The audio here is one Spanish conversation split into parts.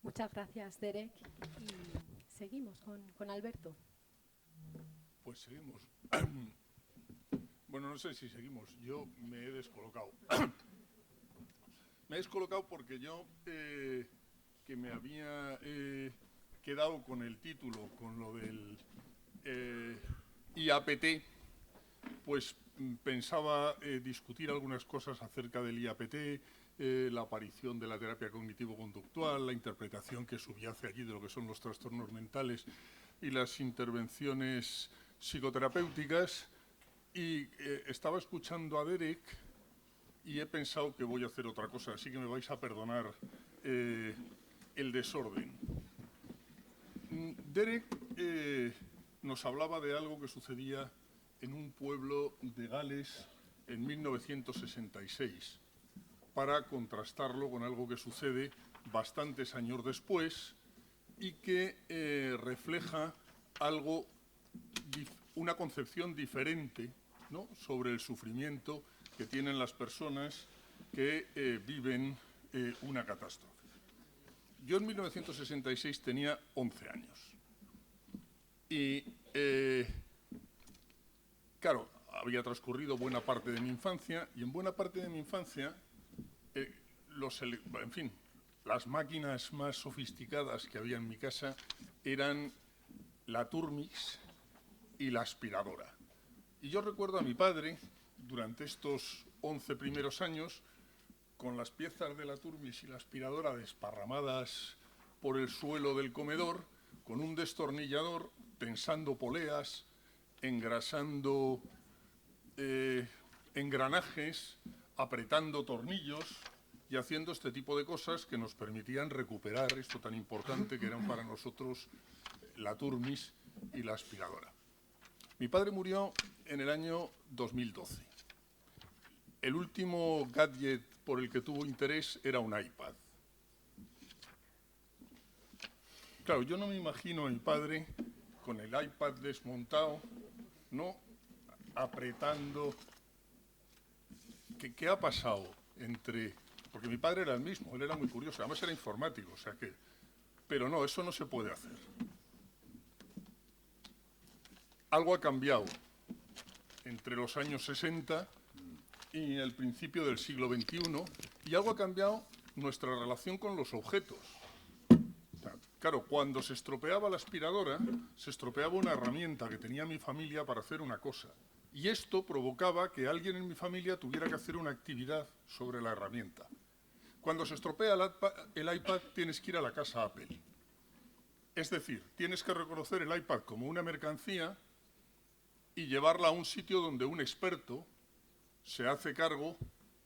Muchas gracias, Derek. Y seguimos con Alberto. Pues seguimos. Bueno, no sé si seguimos. Yo me he descolocado. Me he descolocado porque yo, que me había quedado con el título, con lo del IAPT, pues pensaba discutir algunas cosas acerca del IAPT, la aparición de la terapia cognitivo-conductual, la interpretación que subyace allí de lo que son los trastornos mentales y las intervenciones psicoterapéuticas. Y estaba escuchando a Derek y he pensado que voy a hacer otra cosa, así que me vais a perdonar eh, el desorden. Derek nos hablaba de algo que sucedía en un pueblo de Gales en 1966, para contrastarlo con algo que sucede bastantes años después y que refleja algo, una concepción diferente, ¿no?, sobre el sufrimiento que tienen las personas que viven una catástrofe. Yo en 1966 tenía 11 años y, claro, había transcurrido buena parte de mi infancia y en buena parte de mi infancia, en fin, las máquinas más sofisticadas que había en mi casa eran la Turmix y la aspiradora. Y yo recuerdo a mi padre, durante estos 11 primeros años, con las piezas de la Turmix y la aspiradora desparramadas por el suelo del comedor, con un destornillador, tensando poleas, engrasando engranajes, apretando tornillos y haciendo este tipo de cosas que nos permitían recuperar esto tan importante que eran para nosotros la Turmix y la aspiradora. Mi padre murió en el año 2012. El último gadget por el que tuvo interés era un iPad. Claro, yo no me imagino a mi padre con el iPad desmontado, ¿no?, apretando. ¿Qué ha pasado entre...? Porque mi padre era el mismo, él era muy curioso, además era informático, o sea que... Pero no, eso no se puede hacer. Algo ha cambiado entre los años 60 y el principio del siglo XXI, y algo ha cambiado nuestra relación con los objetos. Claro, cuando se estropeaba la aspiradora, se estropeaba una herramienta que tenía mi familia para hacer una cosa. Y esto provocaba que alguien en mi familia tuviera que hacer una actividad sobre la herramienta. Cuando se estropea el iPad, tienes que ir a la casa Apple. Es decir, tienes que reconocer el iPad como una mercancía y llevarla a un sitio donde un experto se hace cargo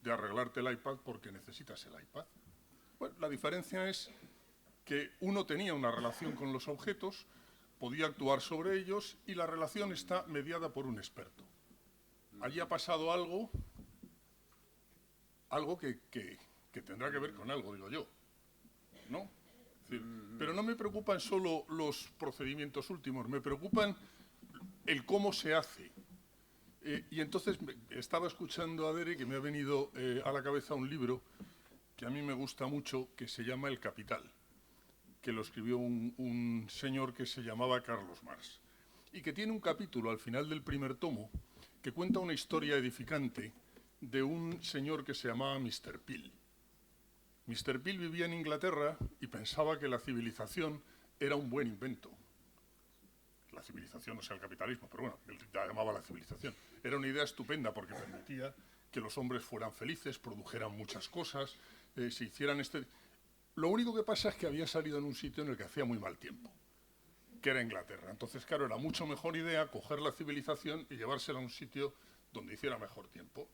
de arreglarte el iPad porque necesitas el iPad. Bueno, la diferencia es que uno tenía una relación con los objetos, podía actuar sobre ellos y la relación está mediada por un experto. Allí ha pasado algo que tendrá que ver con algo, digo yo, ¿no? Es decir, pero no me preocupan solo los procedimientos últimos, me preocupan el cómo se hace. Y entonces estaba escuchando a Derek que me ha venido a la cabeza un libro que a mí me gusta mucho, que se llama El Capital, que lo escribió un señor que se llamaba Carlos Marx, y que tiene un capítulo al final del primer tomo que cuenta una historia edificante de un señor que se llamaba Mr. Peel. Mr. Peel vivía en Inglaterra y pensaba que la civilización era un buen invento. La civilización, o sea, el capitalismo, pero bueno, él la llamaba la civilización. Era una idea estupenda porque permitía que los hombres fueran felices, produjeran muchas cosas, se hicieran Lo único que pasa es que había salido en un sitio en el que hacía muy mal tiempo, que era Inglaterra. Entonces, claro, era mucho mejor idea coger la civilización y llevársela a un sitio donde hiciera mejor tiempo.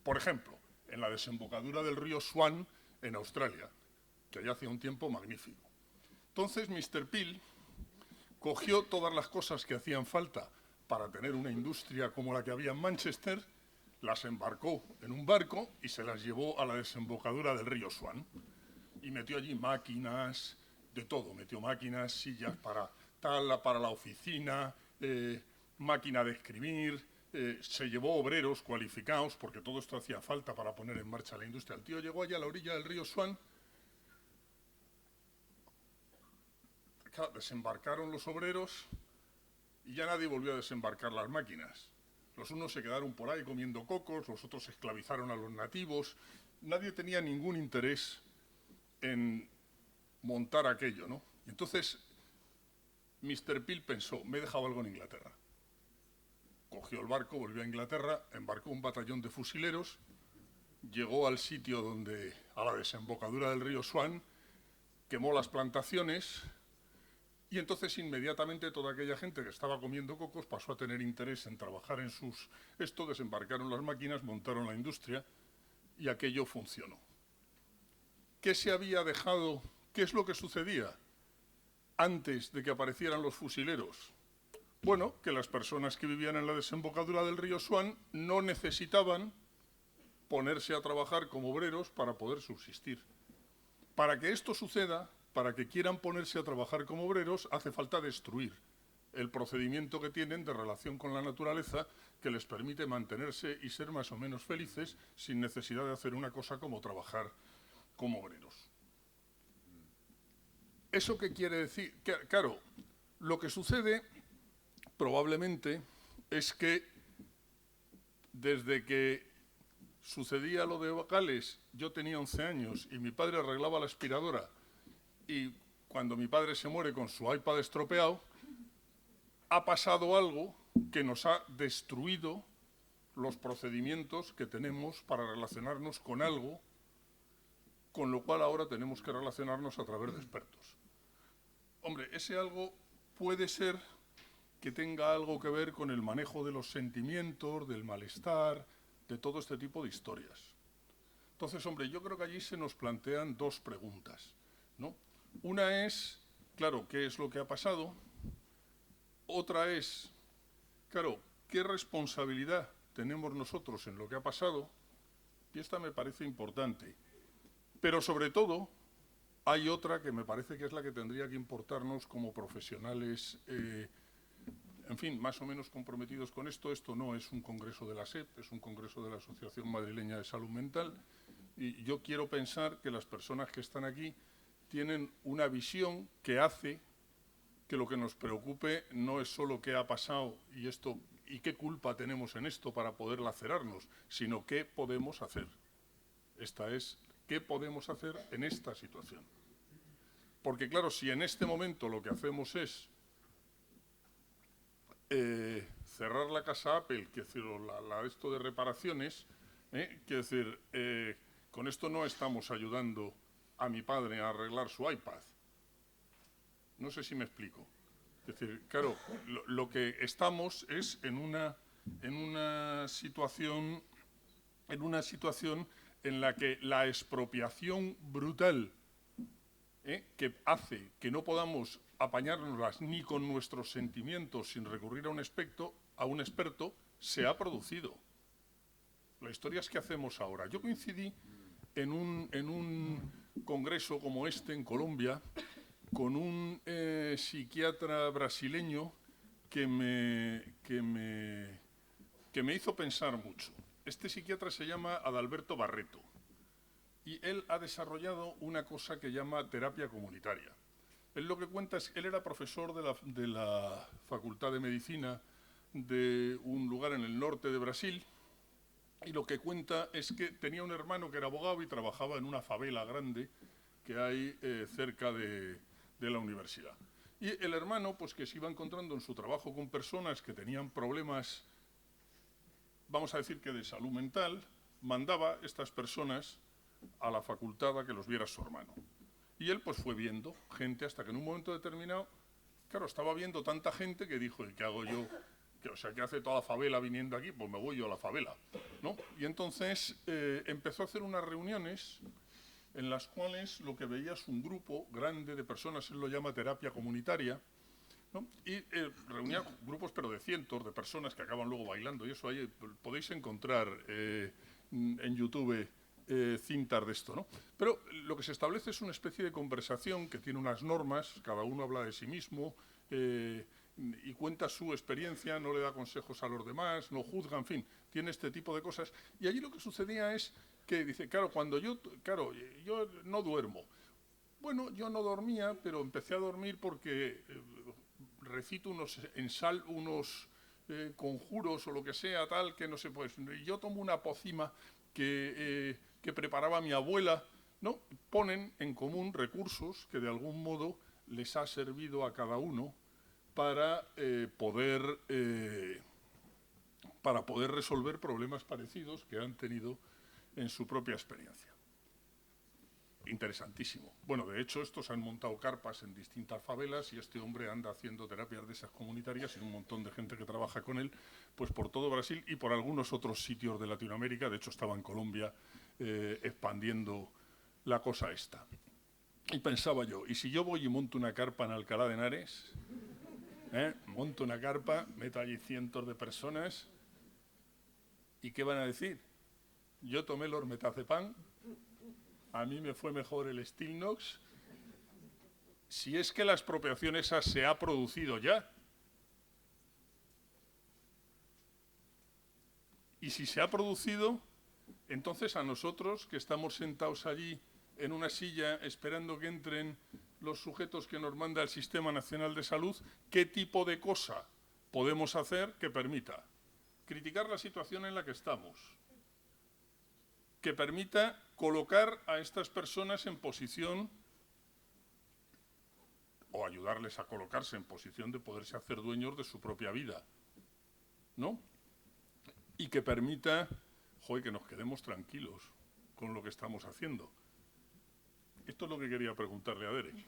Por ejemplo, en la desembocadura del río Swan, en Australia, que allá hacía un tiempo magnífico. Entonces, Mr. Peel cogió todas las cosas que hacían falta para tener una industria como la que había en Manchester, las embarcó en un barco y se las llevó a la desembocadura del río Swan. Y metió allí máquinas, de todo. Metió máquinas, sillas para la oficina, máquina de escribir, se llevó obreros cualificados, porque todo esto hacía falta para poner en marcha la industria. El tío llegó allá a la orilla del río Swan, claro, desembarcaron los obreros y ya nadie volvió a desembarcar las máquinas. Los unos se quedaron por ahí comiendo cocos, los otros esclavizaron a los nativos. Nadie tenía ningún interés en montar aquello, ¿no? Entonces, Mr. Peel pensó, me he dejado algo en Inglaterra. Cogió el barco, volvió a Inglaterra, embarcó un batallón de fusileros, llegó al sitio donde, a la desembocadura del río Swan, quemó las plantaciones y entonces inmediatamente toda aquella gente que estaba comiendo cocos pasó a tener interés en trabajar en sus... desembarcaron las máquinas, montaron la industria y aquello funcionó. ¿Qué se había dejado? ¿Qué es lo que sucedía antes de que aparecieran los fusileros? Bueno, que las personas que vivían en la desembocadura del río Swan no necesitaban ponerse a trabajar como obreros para poder subsistir. Para que esto suceda, para que quieran ponerse a trabajar como obreros, hace falta destruir el procedimiento que tienen de relación con la naturaleza que les permite mantenerse y ser más o menos felices sin necesidad de hacer una cosa como trabajar como obreros. ¿Eso qué quiere decir? Claro, lo que sucede probablemente es que desde que sucedía lo de Gales, yo tenía 11 años y mi padre arreglaba la aspiradora y cuando mi padre se muere con su iPad estropeado, ha pasado algo que nos ha destruido los procedimientos que tenemos para relacionarnos con algo, con lo cual ahora tenemos que relacionarnos a través de expertos. Hombre, ese algo puede ser que tenga algo que ver con el manejo de los sentimientos, del malestar, de todo este tipo de historias. Entonces, hombre, yo creo que allí se nos plantean dos preguntas, ¿no? Una es, claro, ¿qué es lo que ha pasado? Otra es, claro, ¿qué responsabilidad tenemos nosotros en lo que ha pasado? Y esta me parece importante. Pero sobre todo, hay otra que me parece que es la que tendría que importarnos como profesionales, en fin, más o menos comprometidos con esto. Esto no es un congreso de la SEP, es un congreso de la Asociación Madrileña de Salud Mental. Y yo quiero pensar que las personas que están aquí tienen una visión que hace que lo que nos preocupe no es solo qué ha pasado y qué culpa tenemos en esto para poder lacerarnos, sino qué podemos hacer. Esta es, ¿qué podemos hacer en esta situación? Porque claro, si en este momento lo que hacemos es cerrar la casa Apple, que decir, esto de reparaciones, que decir, con esto no estamos ayudando a mi padre a arreglar su iPad. No sé si me explico. Es decir, claro, lo que estamos es en una situación en la que la expropiación brutal que hace que no podamos apañárnoslas ni con nuestros sentimientos sin recurrir a un experto, se ha producido. La historia es que hacemos ahora. Yo coincidí en un congreso como este en Colombia con un psiquiatra brasileño que me hizo pensar mucho. Este psiquiatra se llama Adalberto Barreto y él ha desarrollado una cosa que llama terapia comunitaria. Él lo que cuenta es que él era profesor de la Facultad de Medicina de un lugar en el norte de Brasil y lo que cuenta es que tenía un hermano que era abogado y trabajaba en una favela grande que hay cerca de la universidad. Y el hermano, pues que se iba encontrando en su trabajo con personas que tenían problemas, vamos a decir que de salud mental, mandaba estas personas a la facultad a que los viera su hermano. Y él pues fue viendo gente hasta que en un momento determinado, claro, estaba viendo tanta gente que dijo, ¿y qué hago yo? ¿Qué hace toda la favela viniendo aquí? Pues me voy yo a la favela, ¿no? Y entonces empezó a hacer unas reuniones en las cuales lo que veía es un grupo grande de personas, él lo llama terapia comunitaria, ¿no? Y reunía grupos pero de cientos de personas que acaban luego bailando y eso ahí podéis encontrar en YouTube cintas de esto, ¿no? Pero lo que se establece es una especie de conversación que tiene unas normas, cada uno habla de sí mismo y cuenta su experiencia, no le da consejos a los demás, no juzga, en fin, tiene este tipo de cosas. Y allí lo que sucedía es que dice, claro, yo no duermo. Bueno, yo no dormía, pero empecé a dormir porque recito unos conjuros o lo que sea, tal, que no sé, pues yo tomo una pócima que preparaba mi abuela, ¿no? Ponen en común recursos que de algún modo les ha servido a cada uno para poder resolver problemas parecidos que han tenido en su propia experiencia. Interesantísimo. Bueno, de hecho, estos han montado carpas en distintas favelas y este hombre anda haciendo terapias de esas comunitarias y un montón de gente que trabaja con él, pues por todo Brasil y por algunos otros sitios de Latinoamérica. De hecho, estaba en Colombia expandiendo la cosa esta. Y pensaba yo, ¿y si yo voy y monto una carpa en Alcalá de Henares? Monto una carpa, meto allí cientos de personas, ¿y qué van a decir? Yo tomé el ormetazepam, a mí me fue mejor el Stilnox, si es que la expropiación esa se ha producido ya. Y si se ha producido, entonces a nosotros, que estamos sentados allí en una silla esperando que entren los sujetos que nos manda el Sistema Nacional de Salud, ¿qué tipo de cosa podemos hacer que permita criticar la situación en la que estamos, que permita colocar a estas personas en posición o ayudarles a colocarse en posición de poderse hacer dueños de su propia vida, ¿no? Y que permita, que nos quedemos tranquilos con lo que estamos haciendo. Esto es lo que quería preguntarle a Derek.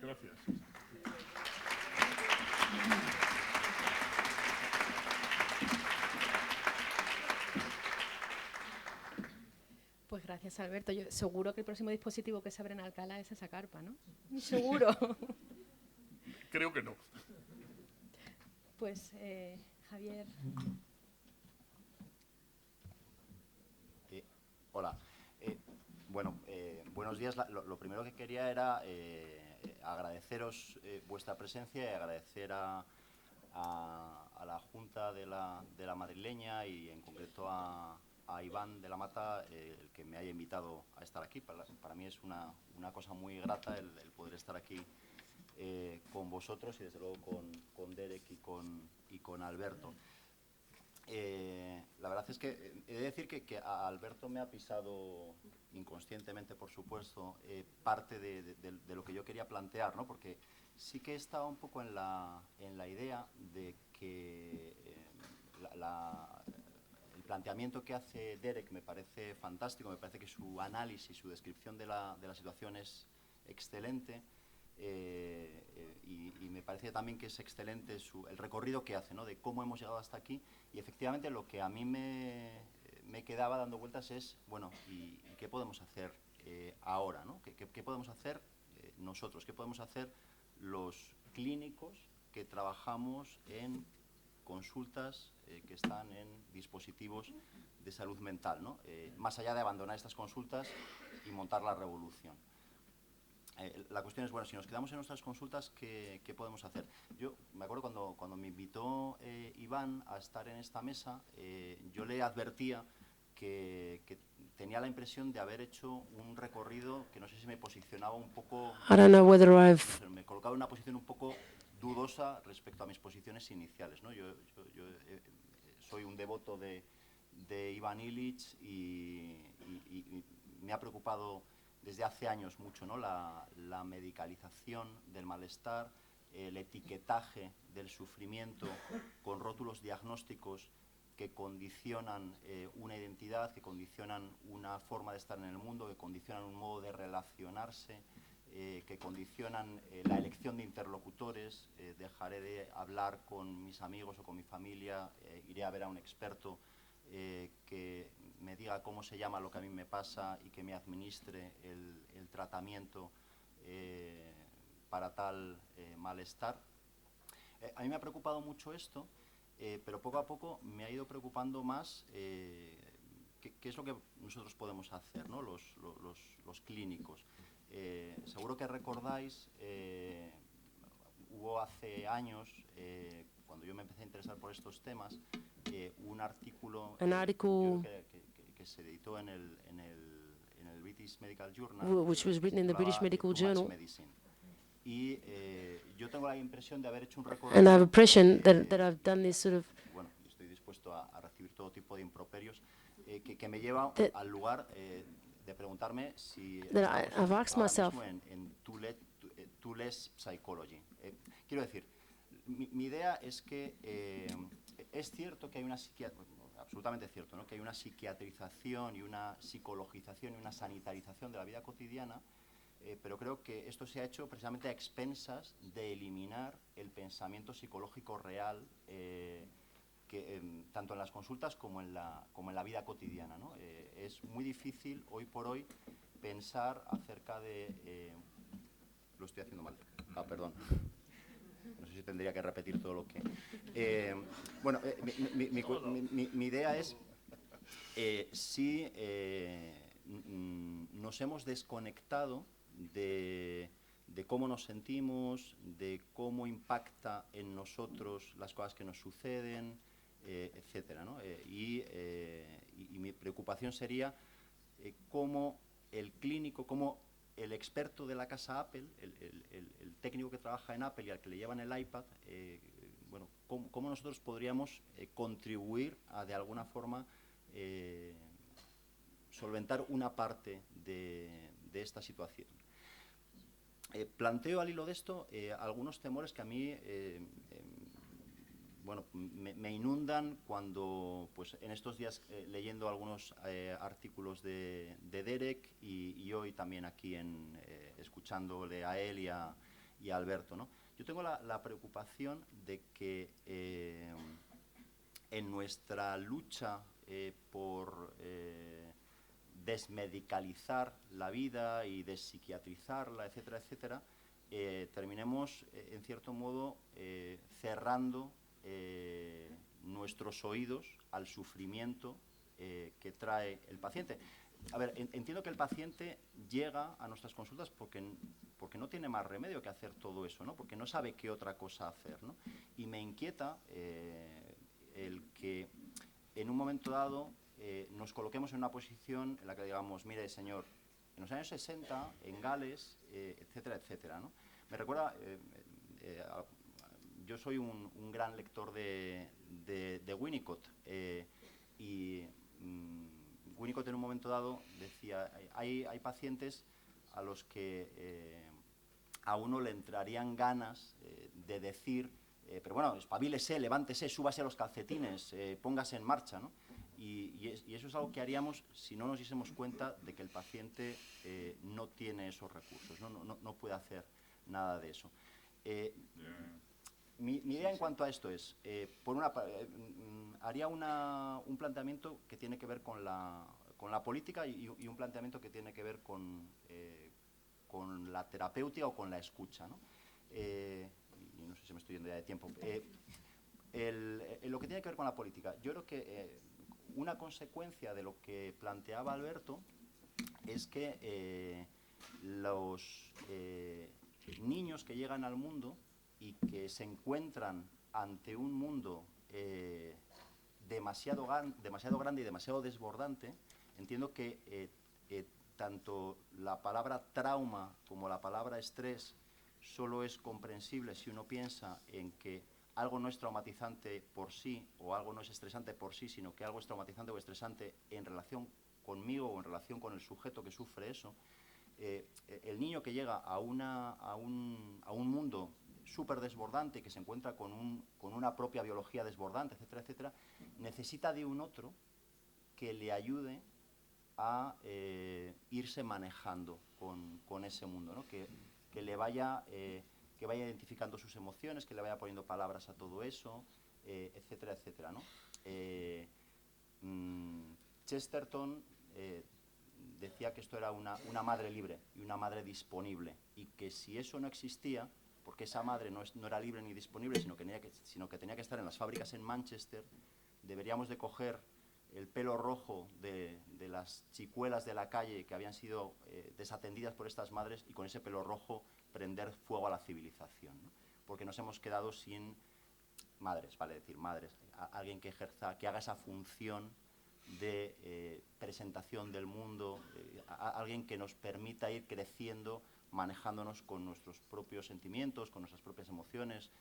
Gracias. Pues gracias, Alberto. Yo seguro que el próximo dispositivo que se abre en Alcalá es esa carpa, ¿no? Seguro. Creo que no. Pues, Javier. Hola. Buenos días. Lo primero que quería era agradeceros vuestra presencia y agradecer a la Junta de la Madrileña y en concreto a Iván de la Mata el que me haya invitado a estar aquí. Para mí es una cosa muy grata el poder estar aquí con vosotros y desde luego con Derek y con Alberto. La verdad es que he de decir que a Alberto me ha pisado inconscientemente, por supuesto, parte de lo que yo quería plantear, ¿no? Porque sí que he estado un poco en la idea de que el planteamiento que hace Derek me parece fantástico, me parece que su análisis, su descripción de la situación es excelente. Y me parece también que es excelente el recorrido que hace, ¿no? De cómo hemos llegado hasta aquí. Y efectivamente lo que a mí me quedaba dando vueltas es, bueno, ¿y qué podemos hacer ahora, ¿no? ¿Qué podemos hacer nosotros? ¿Qué podemos hacer los clínicos que trabajamos en consultas que están en dispositivos de salud mental, ¿no? Más allá de abandonar estas consultas y montar la revolución. La cuestión es, bueno, si nos quedamos en nuestras consultas, ¿qué podemos hacer? Yo me acuerdo cuando me invitó Iván a estar en esta mesa, yo le advertía que tenía la impresión de haber hecho un recorrido que no sé si me posicionaba un poco... Me colocaba en una posición un poco dudosa respecto a mis posiciones iniciales, ¿no? Yo soy un devoto de Ivan Illich y me ha preocupado desde hace años mucho, ¿no? La medicalización del malestar, el etiquetaje del sufrimiento con rótulos diagnósticos que condicionan una identidad, que condicionan una forma de estar en el mundo, que condicionan un modo de relacionarse, que condicionan la elección de interlocutores. Dejaré de hablar con mis amigos o con mi familia, iré a ver a un experto que me diga cómo se llama lo que a mí me pasa y que me administre el tratamiento para tal malestar. A mí me ha preocupado mucho esto, pero poco a poco me ha ido preocupando más qué es lo que nosotros podemos hacer, ¿no? los clínicos. Seguro que recordáis, hubo hace años, cuando yo me empecé a interesar por estos temas, un artículo que se editó en el British British Medical Journal, which was written in the British titulaba, Medical Too Much Journal. Medicine. Y yo tengo la impresión de haber hecho un recorrido. And I have a impression that I've done this sort of. Bueno, estoy dispuesto a recibir todo tipo de improperios que me lleva al lugar de preguntarme si I've asked ahora myself. mismo en too less psychology. Quiero decir, mi idea es que es cierto que hay una absolutamente cierto, ¿no? Que hay una psiquiatrización y una psicologización y una sanitarización de la vida cotidiana, pero creo que esto se ha hecho precisamente a expensas de eliminar el pensamiento psicológico real, tanto en las consultas como en la vida cotidiana, ¿no? Es muy difícil hoy por hoy pensar acerca de... lo estoy haciendo mal. Perdón. No sé si tendría que repetir todo lo que... bueno, mi idea es si nos hemos desconectado de cómo nos sentimos, de cómo impacta en nosotros las cosas que nos suceden, etcétera, ¿no? Y mi preocupación sería cómo el clínico, cómo el experto de la casa Apple, el técnico que trabaja en Apple y al que le llevan el iPad, bueno, cómo nosotros podríamos contribuir a, de alguna forma, solventar una parte de esta situación. Planteo al hilo de esto algunos temores que a mí bueno, me inundan cuando, pues, en estos días leyendo algunos artículos de Derek y hoy también aquí escuchándole a él y a Alberto, ¿no? Yo tengo la preocupación de que en nuestra lucha por desmedicalizar la vida y despsiquiatrizarla, etcétera, etcétera, terminemos, en cierto modo, cerrando nuestros oídos al sufrimiento que trae el paciente. A ver, entiendo que el paciente llega a nuestras consultas porque no tiene más remedio que hacer todo eso, ¿no? Porque no sabe qué otra cosa hacer, ¿no? Y me inquieta el que en un momento dado nos coloquemos en una posición en la que digamos, mire, señor, en los años 60, en Gales, etcétera, etcétera, ¿no? Me recuerda... yo soy un gran lector de Winnicott y Winnicott en un momento dado decía, hay pacientes a los que a uno le entrarían ganas de decir, pero bueno, espabilese, levántese, súbase a los calcetines, póngase en marcha, ¿no? Y eso es algo que haríamos si no nos diésemos cuenta de que el paciente no tiene esos recursos, no puede hacer nada de eso. Mi idea en cuanto a esto es, haría un planteamiento que tiene que ver con la política y un planteamiento que tiene que ver con la terapéutica o con la escucha, ¿no? Y no sé si me estoy yendo ya de tiempo. Lo que tiene que ver con la política, yo creo que una consecuencia de lo que planteaba Alberto es que los niños que llegan al mundo y que se encuentran ante un mundo demasiado grande y demasiado desbordante, entiendo que tanto la palabra trauma como la palabra estrés solo es comprensible si uno piensa en que algo no es traumatizante por sí o algo no es estresante por sí, sino que algo es traumatizante o estresante en relación conmigo o en relación con el sujeto que sufre eso. El niño que llega a un mundo súper desbordante, que se encuentra con una propia biología desbordante, etcétera, etcétera, necesita de un otro que le ayude a irse manejando con ese mundo, ¿no? Que le vaya identificando sus emociones, que le vaya poniendo palabras a todo eso, etcétera, etcétera, ¿no? Chesterton decía que esto era una madre libre y una madre disponible, y que si eso no existía, porque esa madre no era libre ni disponible, sino que tenía que estar en las fábricas en Manchester, deberíamos de coger el pelo rojo de las chicuelas de la calle que habían sido desatendidas por estas madres y con ese pelo rojo prender fuego a la civilización, ¿no? Porque nos hemos quedado sin madres, vale decir madres, alguien que haga esa función de presentación del mundo, alguien que nos permita ir creciendo, manejándonos con nuestros propios sentimientos, con nuestras propias emociones,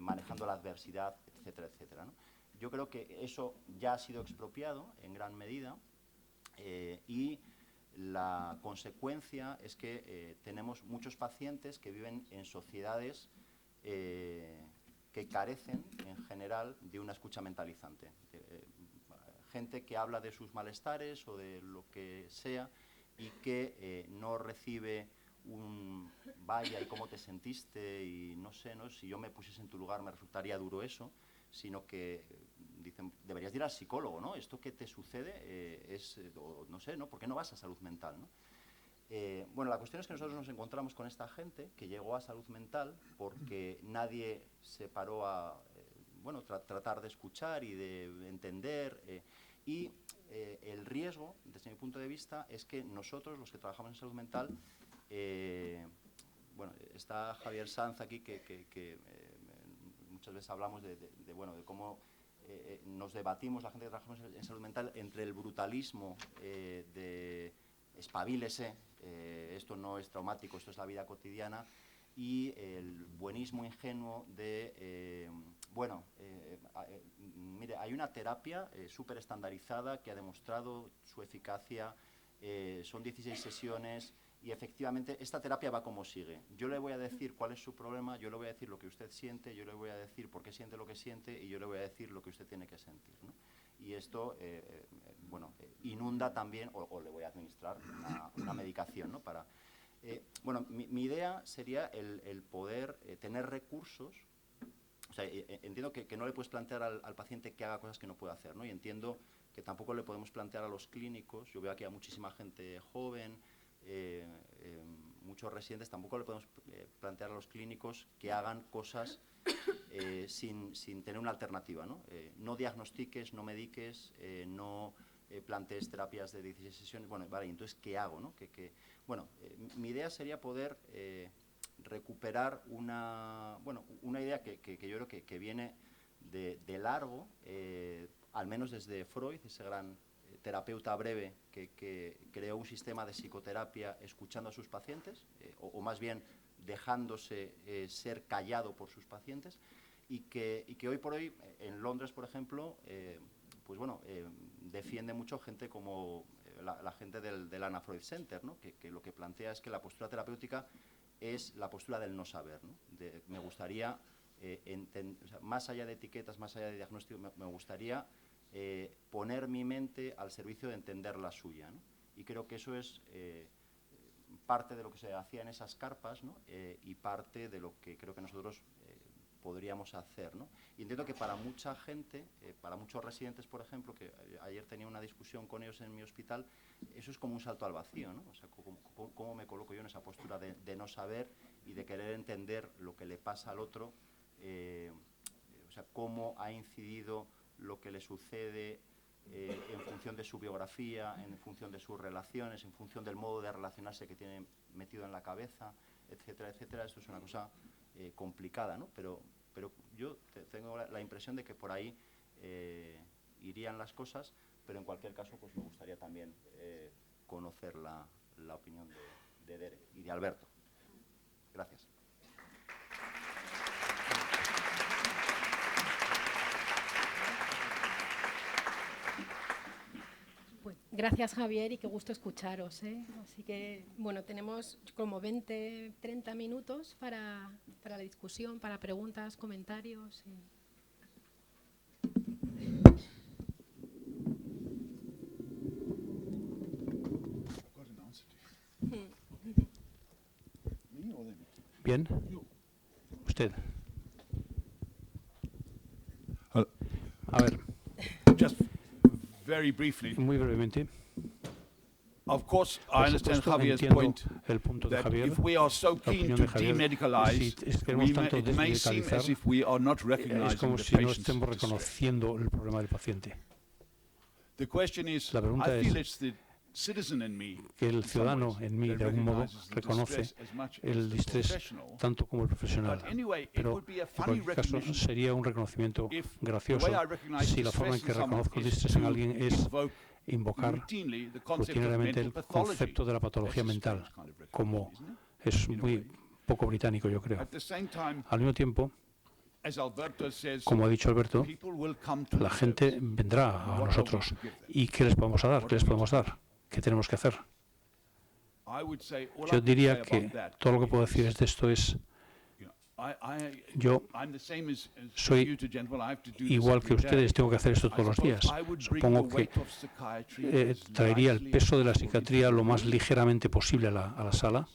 manejando la adversidad, etcétera, etcétera, ¿no? Yo creo que eso ya ha sido expropiado en gran medida y la consecuencia es que tenemos muchos pacientes que viven en sociedades que carecen, en general, de una escucha mentalizante. Gente que habla de sus malestares o de lo que sea y que no recibe un vaya y cómo te sentiste y no sé, ¿no? Si yo me pusiese en tu lugar me resultaría duro eso, sino que dicen, deberías ir al psicólogo, ¿no? Esto que te sucede no sé, ¿no? ¿Por qué no vas a salud mental, ¿no? Bueno, la cuestión es que nosotros nos encontramos con esta gente que llegó a salud mental porque nadie se paró a tratar de escuchar y de entender. El riesgo, desde mi punto de vista, es que nosotros, los que trabajamos en salud mental, está Javier Sanz aquí, que muchas veces hablamos de cómo nos debatimos, la gente que trabajamos en salud mental, entre el brutalismo de espabilese, esto no es traumático, esto es la vida cotidiana, y el buenismo ingenuo de, mire, hay una terapia súper estandarizada que ha demostrado su eficacia, son 16 sesiones y efectivamente esta terapia va como sigue. Yo le voy a decir cuál es su problema, yo le voy a decir lo que usted siente, yo le voy a decir por qué siente lo que siente y yo le voy a decir lo que usted tiene que sentir, ¿no? Y esto, inunda también, o le voy a administrar una medicación, ¿no? Para, mi idea sería el poder tener recursos. O sea, entiendo que no le puedes plantear al paciente que haga cosas que no puede hacer, ¿no? Y entiendo que tampoco le podemos plantear a los clínicos, yo veo aquí a muchísima gente joven, muchos residentes, tampoco le podemos plantear a los clínicos que hagan cosas sin tener una alternativa, ¿no? No diagnostiques, no mediques, no plantees terapias de 16 sesiones. Bueno, vale, entonces, ¿qué hago, no? Mi idea sería poder recuperar una idea que yo creo que viene de largo, al menos desde Freud, ese gran terapeuta breve que creó un sistema de psicoterapia escuchando a sus pacientes, o más bien dejándose ser callado por sus pacientes, y que hoy por hoy, en Londres, por ejemplo, defiende mucho gente como la gente del Anna Freud Center, ¿no? Que lo que plantea es que la postura terapéutica es la postura del no saber, ¿no? Me gustaría, más allá de etiquetas, más allá de diagnóstico, me gustaría poner mi mente al servicio de entender la suya, ¿no? Y creo que eso es parte de lo que se hacía en esas carpas, ¿no? Y parte de lo que creo que nosotros podríamos hacer, ¿no? Y entiendo que para mucha gente, para muchos residentes, por ejemplo, que ayer tenía una discusión con ellos en mi hospital, eso es como un salto al vacío, ¿no? O sea, ¿cómo me coloco yo en esa postura de no saber y de querer entender lo que le pasa al otro? O sea, cómo ha incidido lo que le sucede en función de su biografía, en función de sus relaciones, en función del modo de relacionarse que tiene metido en la cabeza, etcétera, etcétera. Esto es una cosa complicada, ¿no? Pero yo tengo la impresión de que por ahí irían las cosas, pero en cualquier caso pues me gustaría también conocer la opinión de Derek y de Alberto. Gracias. Pues gracias, Javier, y qué gusto escucharos, ¿eh? Así que, bueno, tenemos como 20, 30 minutos para la discusión, para preguntas, comentarios. Bien. Usted. A ver, Just very briefly. muy brevemente. Of course, I Por understand supuesto, Javier's entiendo point el punto de that Javier, if we are so la keen opinión to de Javier. demedicalize, Si queremos tanto it may seem desmedicalizar, as if we are not es recognizing como the si no patient's estemos distress. reconociendo el problema del paciente. The question is, La pregunta I feel es, it's que el ciudadano en mí, de algún modo, reconoce el distrés tanto como el profesional. Pero, en cualquier caso, sería un reconocimiento gracioso si la forma en que reconozco el distrés en alguien es invocar rutinariamente el concepto de la patología mental, como es muy poco británico, yo creo. Al mismo tiempo, como ha dicho Alberto, la gente vendrá a nosotros. ¿Y qué les podemos dar? ¿Qué les podemos dar? ¿Qué tenemos que hacer? Yo diría que todo lo que puedo decir de esto es, yo soy igual que ustedes, tengo que hacer esto todos los días. Supongo que traería el peso de la psiquiatría lo más ligeramente posible a la sala.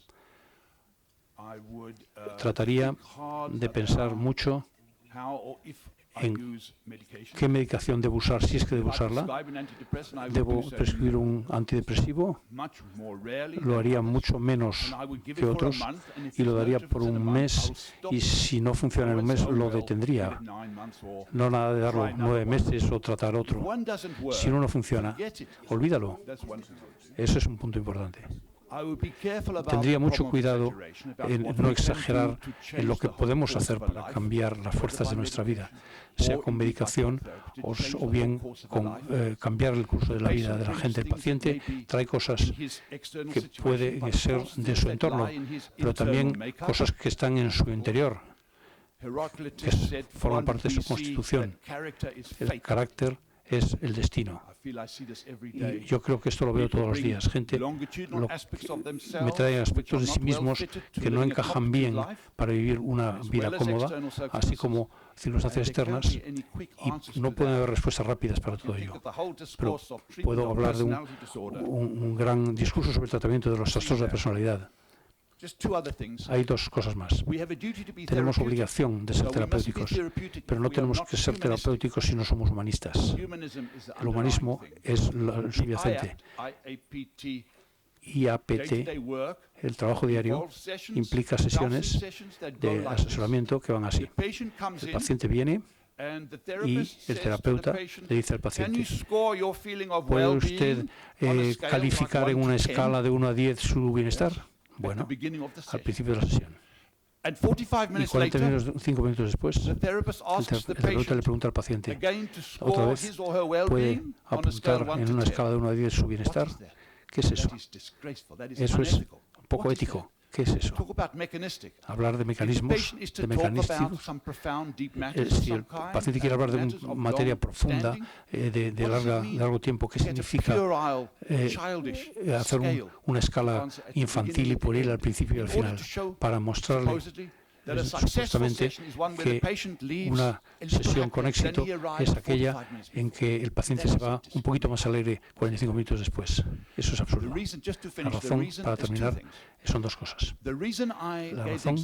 Trataría de pensar mucho en qué medicación debo usar, si es que debo usarla. ¿Debo prescribir un antidepresivo? Lo haría mucho menos que otros y lo daría por un mes, y si no funciona en un mes lo detendría. No nada de darlo 9 meses o tratar otro. Si uno no funciona, olvídalo. Eso es un punto importante. Tendría mucho cuidado en no exagerar en lo que podemos hacer para cambiar las fuerzas de nuestra vida, sea con medicación o bien con cambiar el curso de la vida de la gente. El paciente trae cosas que pueden ser de su entorno, pero también cosas que están en su interior, que forman parte de su constitución. El carácter es el destino. Y yo creo que esto lo veo todos los días. Gente me trae aspectos de sí mismos que no encajan bien para vivir una vida cómoda, así como circunstancias externas, y no pueden haber respuestas rápidas para todo ello. Pero puedo hablar de un gran discurso sobre el tratamiento de los trastornos de la personalidad. Hay 2 cosas más. Tenemos obligación de ser terapéuticos, pero no tenemos que ser terapéuticos si no somos humanistas. El humanismo es el subyacente. IAPT, el trabajo diario, implica sesiones de asesoramiento que van así. El paciente viene y el terapeuta le dice al paciente: ¿puede usted calificar en una escala de 1 a 10 su bienestar? Bueno, al principio de la sesión. Y 45 minutos después, el terapeuta le pregunta al paciente otra vez: ¿puede apuntar en una escala de 1 a 10 su bienestar? ¿Qué es eso? Eso es poco ético. ¿Qué es eso? Hablar de mecanismos, de mecanismos. Si el paciente quiere hablar de una materia profunda, de largo tiempo, ¿qué significa hacer una escala infantil y pueril al principio y al final? Para mostrarle supuestamente que una sesión con éxito es aquella en que el paciente se va un poquito más alegre 45 minutos después. Eso es absurdo. La razón, para terminar, son 2 cosas. La razón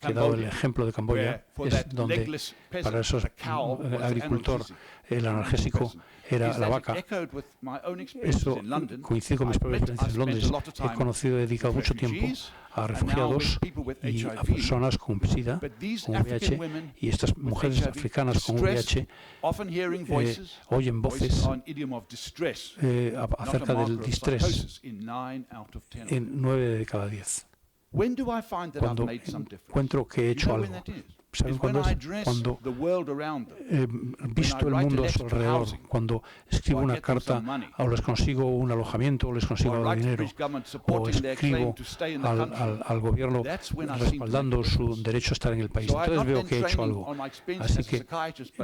que he dado el ejemplo de Camboya es donde para esos agricultor el analgésico era la vaca. Eso coincide con mis propias experiencias en Londres. He dedicado mucho tiempo a refugiados y a personas con SIDA, con VIH, y estas mujeres africanas con VIH oyen voces acerca del distrés en 9 de cada 10. Cuando encuentro que he hecho algo. ¿Saben cuándo es? Cuando visto el mundo a su alrededor, cuando escribo una carta o les consigo un alojamiento o les consigo algo de dinero, o escribo al gobierno respaldando su derecho a estar en el país. Entonces veo que he hecho algo. Así que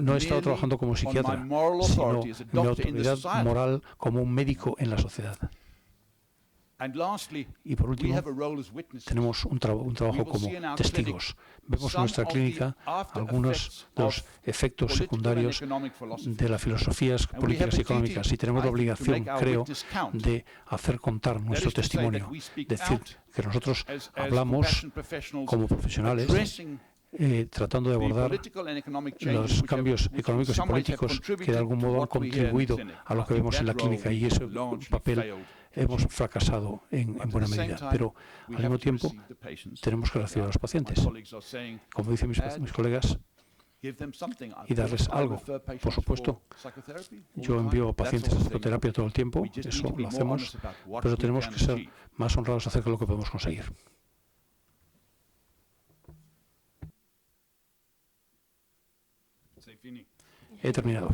no he estado trabajando como psiquiatra, sino mi autoridad moral como un médico en la sociedad. Y por último, tenemos un trabajo como testigos. Vemos en nuestra clínica algunos de los efectos secundarios de las filosofías políticas y económicas, y tenemos la obligación, creo, de hacer contar nuestro testimonio. Decir que nosotros hablamos como profesionales, tratando de abordar los cambios económicos y políticos que de algún modo han contribuido a lo que vemos en la clínica, y ese papel hemos fracasado en buena medida, pero al mismo tiempo tenemos que recibir a los pacientes. Como dicen mis colegas, y darles algo. Por supuesto, yo envío pacientes a psicoterapia todo el tiempo, eso lo hacemos, pero tenemos que ser más honrados acerca de lo que podemos conseguir. He terminado.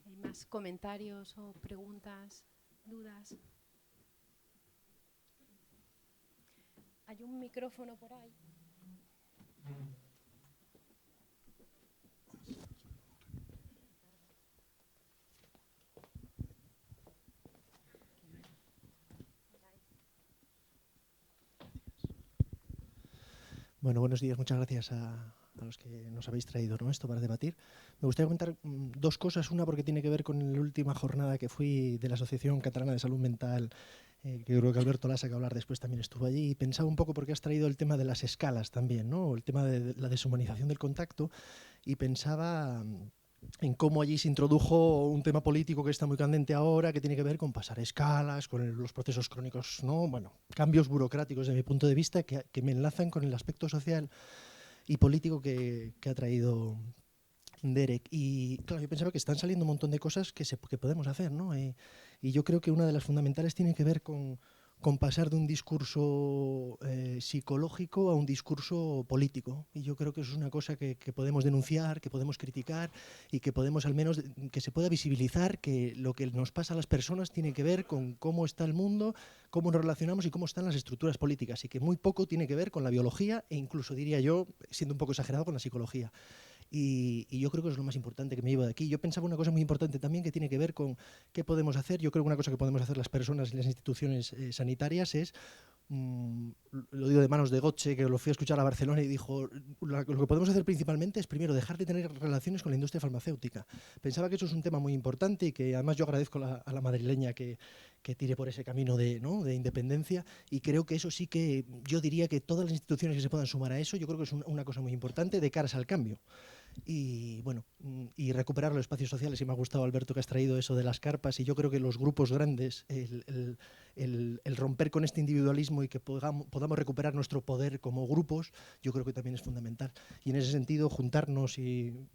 ¿Hay más comentarios o preguntas, dudas? Hay un micrófono por ahí. Bueno, buenos días. Muchas gracias a los que nos habéis traído, ¿no?, esto para debatir. Me gustaría comentar dos cosas. Una, porque tiene que ver con la última jornada que fui de la Asociación Catalana de Salud Mental, que creo que Alberto Lasa, que hablar después, también estuvo allí. Y pensaba un poco, porque has traído el tema de las escalas también, ¿no?, el tema de la deshumanización del contacto, y pensaba en cómo allí se introdujo un tema político que está muy candente ahora, que tiene que ver con pasar escalas, con los procesos crónicos, ¿no? Bueno, cambios burocráticos, desde mi punto de vista, que me enlazan con el aspecto social y político que ha traído Derek. Y claro, yo pensaba que están saliendo un montón de cosas que podemos hacer, ¿no? Y yo creo que una de las fundamentales tiene que ver con pasar de un discurso psicológico a un discurso político. Y yo creo que eso es una cosa que podemos denunciar, que podemos criticar y que podemos, al menos, que se pueda visibilizar que lo que nos pasa a las personas tiene que ver con cómo está el mundo, cómo nos relacionamos y cómo están las estructuras políticas, y que muy poco tiene que ver con la biología e incluso, diría yo, siendo un poco exagerado, con la psicología. Y yo creo que eso es lo más importante que me llevo de aquí. Yo pensaba una cosa muy importante también que tiene que ver con qué podemos hacer. Yo creo que una cosa que podemos hacer las personas y las instituciones sanitarias es, lo digo de manos de Gotche, que lo fui a escuchar a Barcelona y dijo, lo que podemos hacer principalmente es, primero, dejar de tener relaciones con la industria farmacéutica. Pensaba que eso es un tema muy importante y que además yo agradezco a la madrileña que tire por ese camino de independencia, y creo que eso sí que yo diría que todas las instituciones que se puedan sumar a eso, yo creo que es una cosa muy importante de caras al cambio. Y bueno, y recuperar los espacios sociales. Y me ha gustado, Alberto, que has traído eso de las carpas, y yo creo que los grupos grandes, el romper con este individualismo y que podamos recuperar nuestro poder como grupos, yo creo que también es fundamental. Y en ese sentido, juntarnos y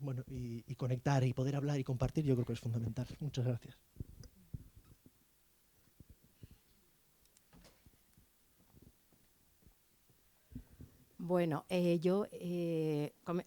conectar y poder hablar y compartir, yo creo que es fundamental. Muchas gracias. Bueno, yo,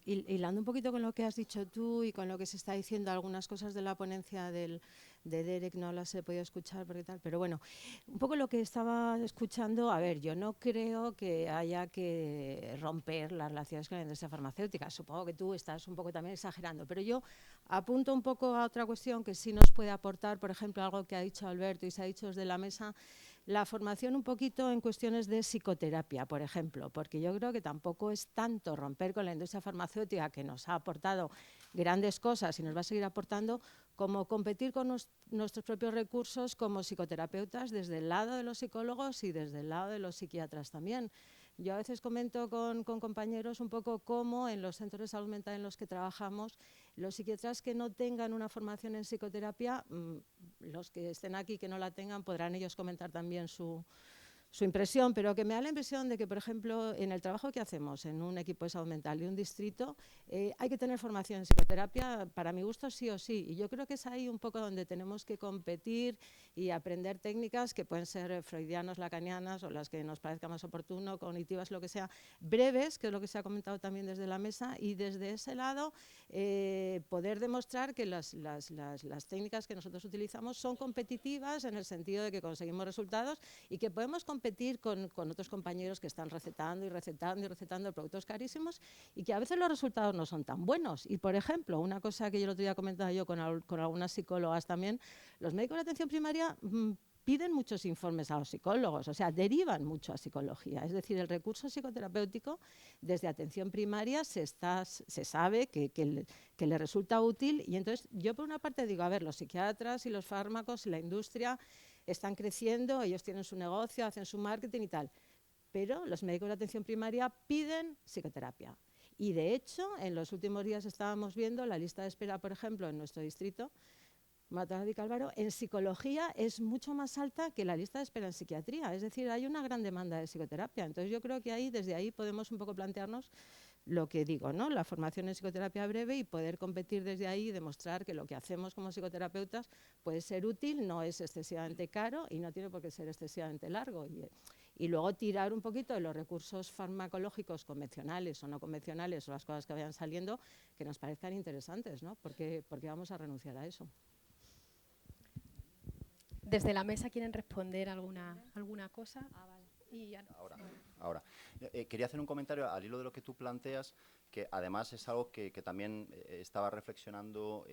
hilando un poquito con lo que has dicho tú y con lo que se está diciendo, algunas cosas de la ponencia de Derek no las he podido escuchar porque tal, pero bueno, un poco lo que estaba escuchando, a ver, yo no creo que haya que romper las relaciones con la industria farmacéutica. Supongo que tú estás un poco también exagerando, pero yo apunto un poco a otra cuestión que sí nos puede aportar, por ejemplo, algo que ha dicho Alberto y se ha dicho desde la mesa, la formación un poquito en cuestiones de psicoterapia, por ejemplo, porque yo creo que tampoco es tanto romper con la industria farmacéutica, que nos ha aportado grandes cosas y nos va a seguir aportando, como competir con nuestros propios recursos como psicoterapeutas desde el lado de los psicólogos y desde el lado de los psiquiatras también. Yo a veces comento con compañeros un poco cómo en los centros de salud mental en los que trabajamos, los psiquiatras que no tengan una formación en psicoterapia, los que estén aquí que no la tengan, podrán ellos comentar también su impresión, pero que me da la impresión de que, por ejemplo, en el trabajo que hacemos en un equipo de salud mental de un distrito, hay que tener formación en psicoterapia, para mi gusto sí o sí, y yo creo que es ahí un poco donde tenemos que competir y aprender técnicas que pueden ser freudianas, lacanianas o las que nos parezca más oportuno, cognitivas, lo que sea, breves, que es lo que se ha comentado también desde la mesa, y desde ese lado poder demostrar que las técnicas que nosotros utilizamos son competitivas en el sentido de que conseguimos resultados y que podemos competir con otros compañeros que están recetando productos carísimos y que a veces los resultados no son tan buenos. Y, por ejemplo, una cosa que yo el otro día comentaba yo con algunas psicólogas también, los médicos de atención primaria piden muchos informes a los psicólogos, o sea, derivan mucho a psicología. Es decir, el recurso psicoterapéutico desde atención primaria se sabe que le resulta útil, y entonces yo por una parte digo, a ver, los psiquiatras y los fármacos y la industria están creciendo, ellos tienen su negocio, hacen su marketing y tal, pero los médicos de atención primaria piden psicoterapia. Y de hecho, en los últimos días estábamos viendo la lista de espera, por ejemplo, en nuestro distrito, Matardi Calvaro, en psicología es mucho más alta que la lista de espera en psiquiatría. Es decir, hay una gran demanda de psicoterapia. Entonces yo creo que desde ahí podemos un poco plantearnos lo que digo, ¿no? La formación en psicoterapia breve y poder competir desde ahí y demostrar que lo que hacemos como psicoterapeutas puede ser útil, no es excesivamente caro y no tiene por qué ser excesivamente largo. Y luego tirar un poquito de los recursos farmacológicos convencionales o no convencionales o las cosas que vayan saliendo que nos parezcan interesantes, ¿no? Porque vamos a renunciar a eso. Desde la mesa quieren responder alguna cosa. Vale. Y ya no. Ahora. Quería hacer un comentario al hilo de lo que tú planteas, que además es algo que también estaba reflexionando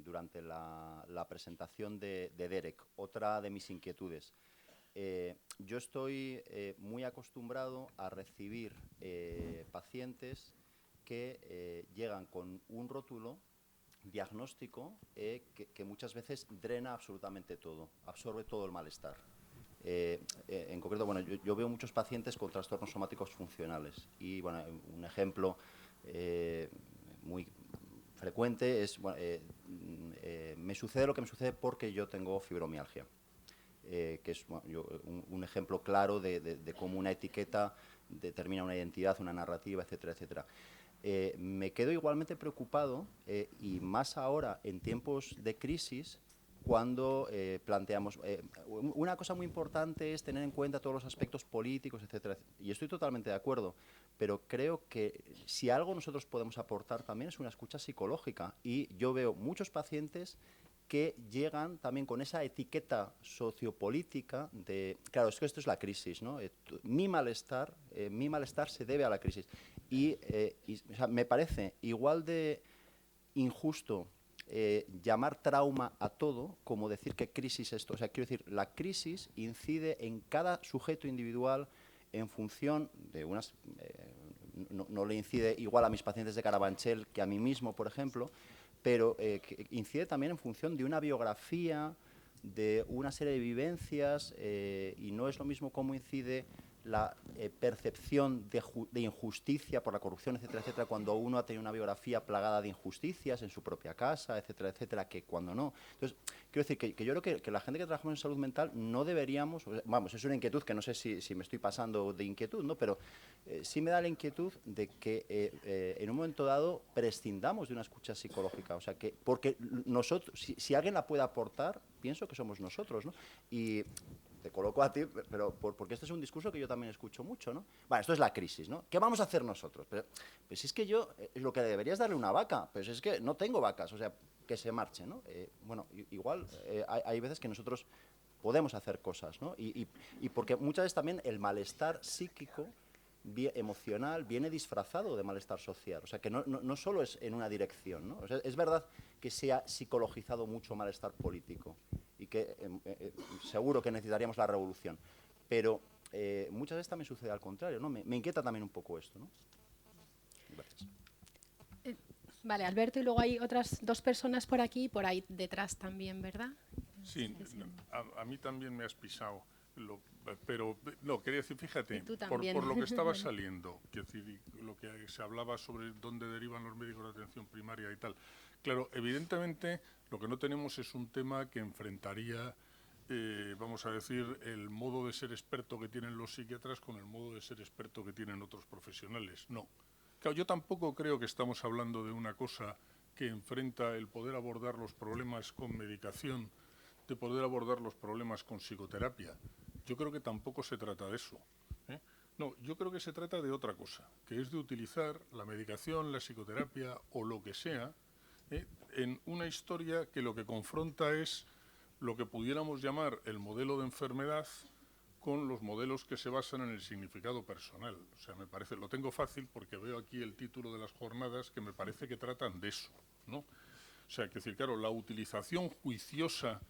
durante la presentación de Derek, otra de mis inquietudes. Yo estoy muy acostumbrado a recibir pacientes que llegan con un rótulo diagnóstico que muchas veces drena absolutamente todo, absorbe todo el malestar. En concreto, bueno, yo veo muchos pacientes con trastornos somáticos funcionales y, bueno, un ejemplo muy frecuente es, bueno, me sucede lo que me sucede porque yo tengo fibromialgia, que es, bueno, un ejemplo claro de cómo una etiqueta determina una identidad, una narrativa, etcétera, etcétera. Me quedo igualmente preocupado, y más ahora en tiempos de crisis, cuando planteamos... una cosa muy importante es tener en cuenta todos los aspectos políticos, etcétera, y estoy totalmente de acuerdo, pero creo que si algo nosotros podemos aportar también es una escucha psicológica, y yo veo muchos pacientes que llegan también con esa etiqueta sociopolítica de... Claro, es que esto es la crisis, ¿no? Mi malestar se debe a la crisis. O sea, me parece igual de injusto llamar trauma a todo como decir que crisis es esto. O sea, quiero decir, la crisis incide en cada sujeto individual en función de unas... no le incide igual a mis pacientes de Carabanchel que a mí mismo, por ejemplo, pero que incide también en función de una biografía, de una serie de vivencias, y no es lo mismo cómo incide la percepción de injusticia por la corrupción, etcétera, etcétera, cuando uno ha tenido una biografía plagada de injusticias en su propia casa, etcétera, etcétera, que cuando no. Entonces, quiero decir que yo creo que la gente que trabajamos en salud mental no deberíamos, vamos, es una inquietud que no sé si me estoy pasando de inquietud, ¿no? Pero sí me da la inquietud de que en un momento dado prescindamos de una escucha psicológica, o sea, que porque nosotros, si alguien la puede aportar, pienso que somos nosotros, ¿no? Y te coloco a ti, pero porque este es un discurso que yo también escucho mucho, ¿no? Bueno, esto es la crisis, ¿no? ¿Qué vamos a hacer nosotros? Pero, pues es que yo, lo que deberías darle una vaca, pues es que no tengo vacas, o sea, que se marche, ¿no? Bueno, igual hay veces que nosotros podemos hacer cosas, ¿no? Y porque muchas veces también el malestar psíquico, emocional, viene disfrazado de malestar social, o sea, que no solo es en una dirección, ¿no? O sea, es verdad que se ha psicologizado mucho malestar político y que seguro que necesitaríamos la revolución, pero muchas veces también sucede al contrario, ¿no? Me inquieta también un poco esto, ¿no? Gracias. Vale, Alberto, y luego hay otras dos personas por aquí y por ahí detrás también, ¿verdad? Sí, a mí también me has pisado. Pero no, quería decir, fíjate, por lo que estaba saliendo, quiero decir, lo que se hablaba sobre dónde derivan los médicos de atención primaria y tal. Claro, evidentemente lo que no tenemos es un tema que enfrentaría, vamos a decir, el modo de ser experto que tienen los psiquiatras con el modo de ser experto que tienen otros profesionales. No. Claro, yo tampoco creo que estamos hablando de una cosa que enfrenta el poder abordar los problemas con medicación, de poder abordar los problemas con psicoterapia. Yo creo que tampoco se trata de eso, ¿eh? No, yo creo que se trata de otra cosa, que es de utilizar la medicación, la psicoterapia o lo que sea, en una historia que lo que confronta es lo que pudiéramos llamar el modelo de enfermedad con los modelos que se basan en el significado personal. O sea, me parece, lo tengo fácil porque veo aquí el título de las jornadas que me parece que tratan de eso, ¿no? O sea, que decir, claro, la utilización juiciosa